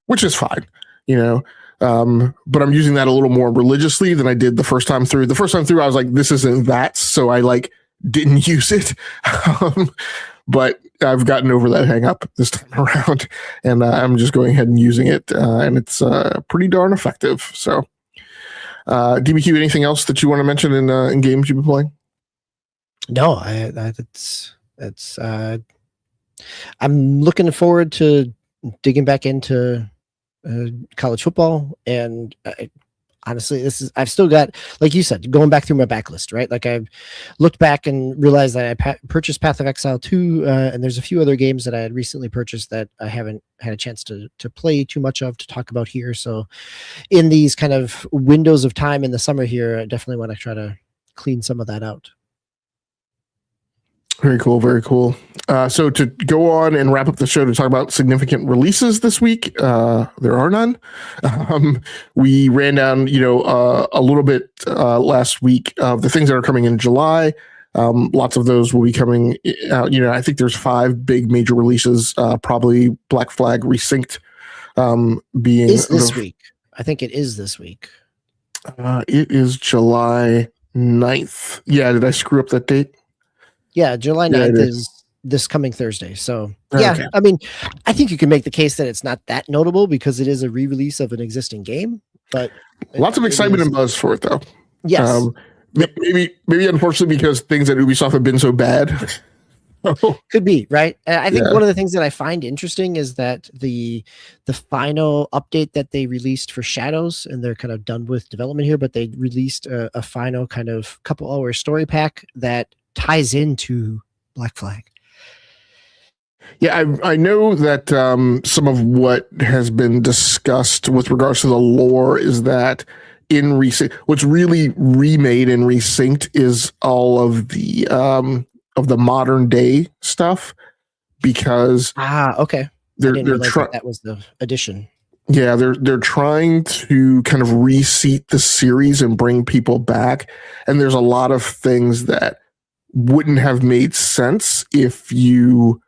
S1: which is fine. But I'm using that a little more religiously than I did the first time through. The first time through, I was like, this isn't that. So I like didn't use it. But I've gotten over that hang up this time around, and I'm just going ahead and using it. And it's pretty darn effective. So DBQ, anything else that you want to mention in games you've been playing?
S2: No, I'm looking forward to digging back into college football, and honestly, I've still got, like you said, going back through my backlist, right? Like I've looked back and realized that I purchased Path of Exile 2, and there's a few other games that I had recently purchased that I haven't had a chance to play too much of to talk about here. So in these kind of windows of time in the summer here, I definitely want to try to clean some of that out.
S1: Very cool. Very cool. So to go on and wrap up the show to talk about significant releases this week, there are none. We ran down, a little bit last week of the things that are coming in July. Lots of those will be coming out. I think there's 5 big major releases, probably Black Flag Resynced being
S2: this week. I think it is this week.
S1: It is July 9th. Yeah, did I screw up that date?
S2: Yeah, July 9th is this coming Thursday. So, yeah, okay. I mean, I think you can make the case that it's not that notable because it is a re-release of an existing game. But
S1: lots of excitement and buzz for it, though.
S2: Yes.
S1: Maybe unfortunately because things at Ubisoft have been so bad.
S2: Could be, right? I think one of the things that I find interesting is that the final update that they released for Shadows, and they're kind of done with development here, but they released a final kind of couple-hour story pack that ties into Black Flag.
S1: Yeah, I know that some of what has been discussed with regards to the lore is that in what's really remade and resynced is all of the modern day stuff, because
S2: okay, they're that was the addition.
S1: Yeah, they're trying to kind of reseat the series and bring people back, and there's a lot of things that wouldn't have made sense if you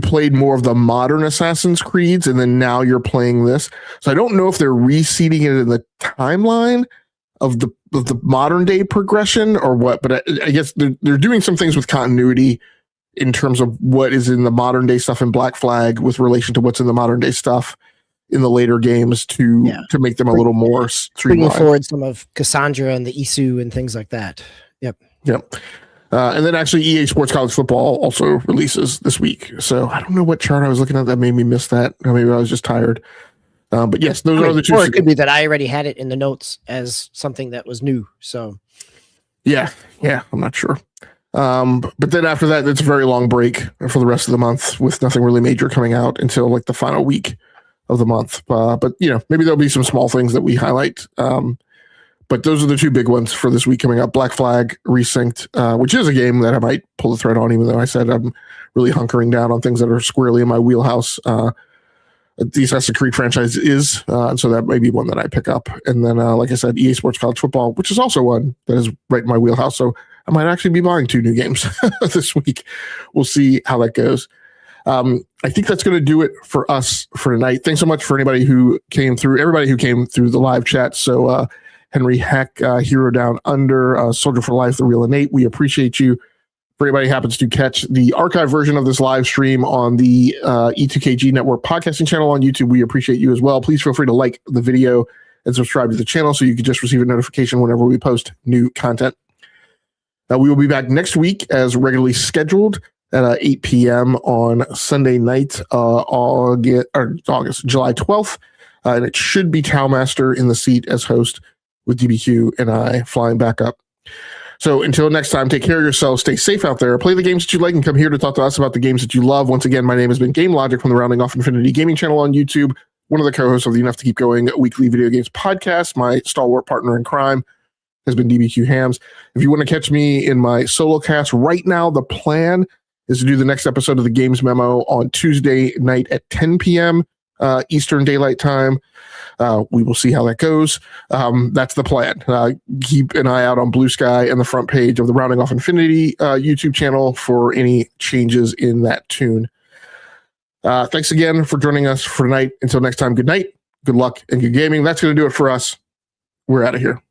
S1: played more of the modern Assassin's Creeds and then now you're playing this. So I don't know if they're reseating it in the timeline of the modern day progression or what, but I guess they're doing some things with continuity in terms of what is in the modern day stuff in Black Flag with relation to what's in the modern day stuff in the later games to make them a little more streamlined.
S2: Bringing forward some of Cassandra and the Isu and things like that.
S1: Yep. And then actually EA Sports College Football also releases this week. So I don't know what chart I was looking at that made me miss that. Or maybe I was just tired. But yes, those are the two.
S2: Or it could be that I already had it in the notes as something that was new. So
S1: yeah, I'm not sure. But then after that, it's a very long break for the rest of the month with nothing really major coming out until like the final week of the month. But maybe there'll be some small things that we highlight. But those are the 2 big ones for this week coming up. Black Flag Resynced, which is a game that I might pull the thread on, even though I said I'm really hunkering down on things that are squarely in my wheelhouse. The Assassin's Creed franchise is, and so that may be one that I pick up. And then, like I said, EA Sports College Football, which is also one that is right in my wheelhouse. So I might actually be buying 2 new games this week. We'll see how that goes. I think that's going to do it for us for tonight. Thanks so much for everybody who came through the live chat. So, Henry Heck, Hero Down Under, Soldier for Life, The Real Innate, we appreciate you. For anybody who happens to catch the archive version of this live stream on the E2KG Network podcasting channel on YouTube, we appreciate you as well. Please feel free to like the video and subscribe to the channel so you can just receive a notification whenever we post new content. We will be back next week as regularly scheduled at 8 p.m. on Sunday night, July 12th. And it should be Towmaster in the seat as host, with DBQ and I flying back up. So until next time, take care of yourselves, stay safe out there, play the games that you like, and come here to talk to us about the games that you love. Once again, my name has been Game Logic from the Rounding Off Infinity Gaming channel on YouTube, one of the co-hosts of the Enough to Keep Going weekly video games podcast. My stalwart partner in crime has been DBQ Hams. If you want to catch me in my solo cast right now, the plan is to do the next episode of the Games Memo on Tuesday night at 10 p.m. Eastern Daylight Time. We will see how that goes. That's the plan. Keep an eye out on Blue Sky and the front page of the Rounding Off Infinity YouTube channel for any changes in that tune. Thanks again for joining us for tonight. Until next time, good night, good luck, and good gaming. That's going to do it for us. We're out of here.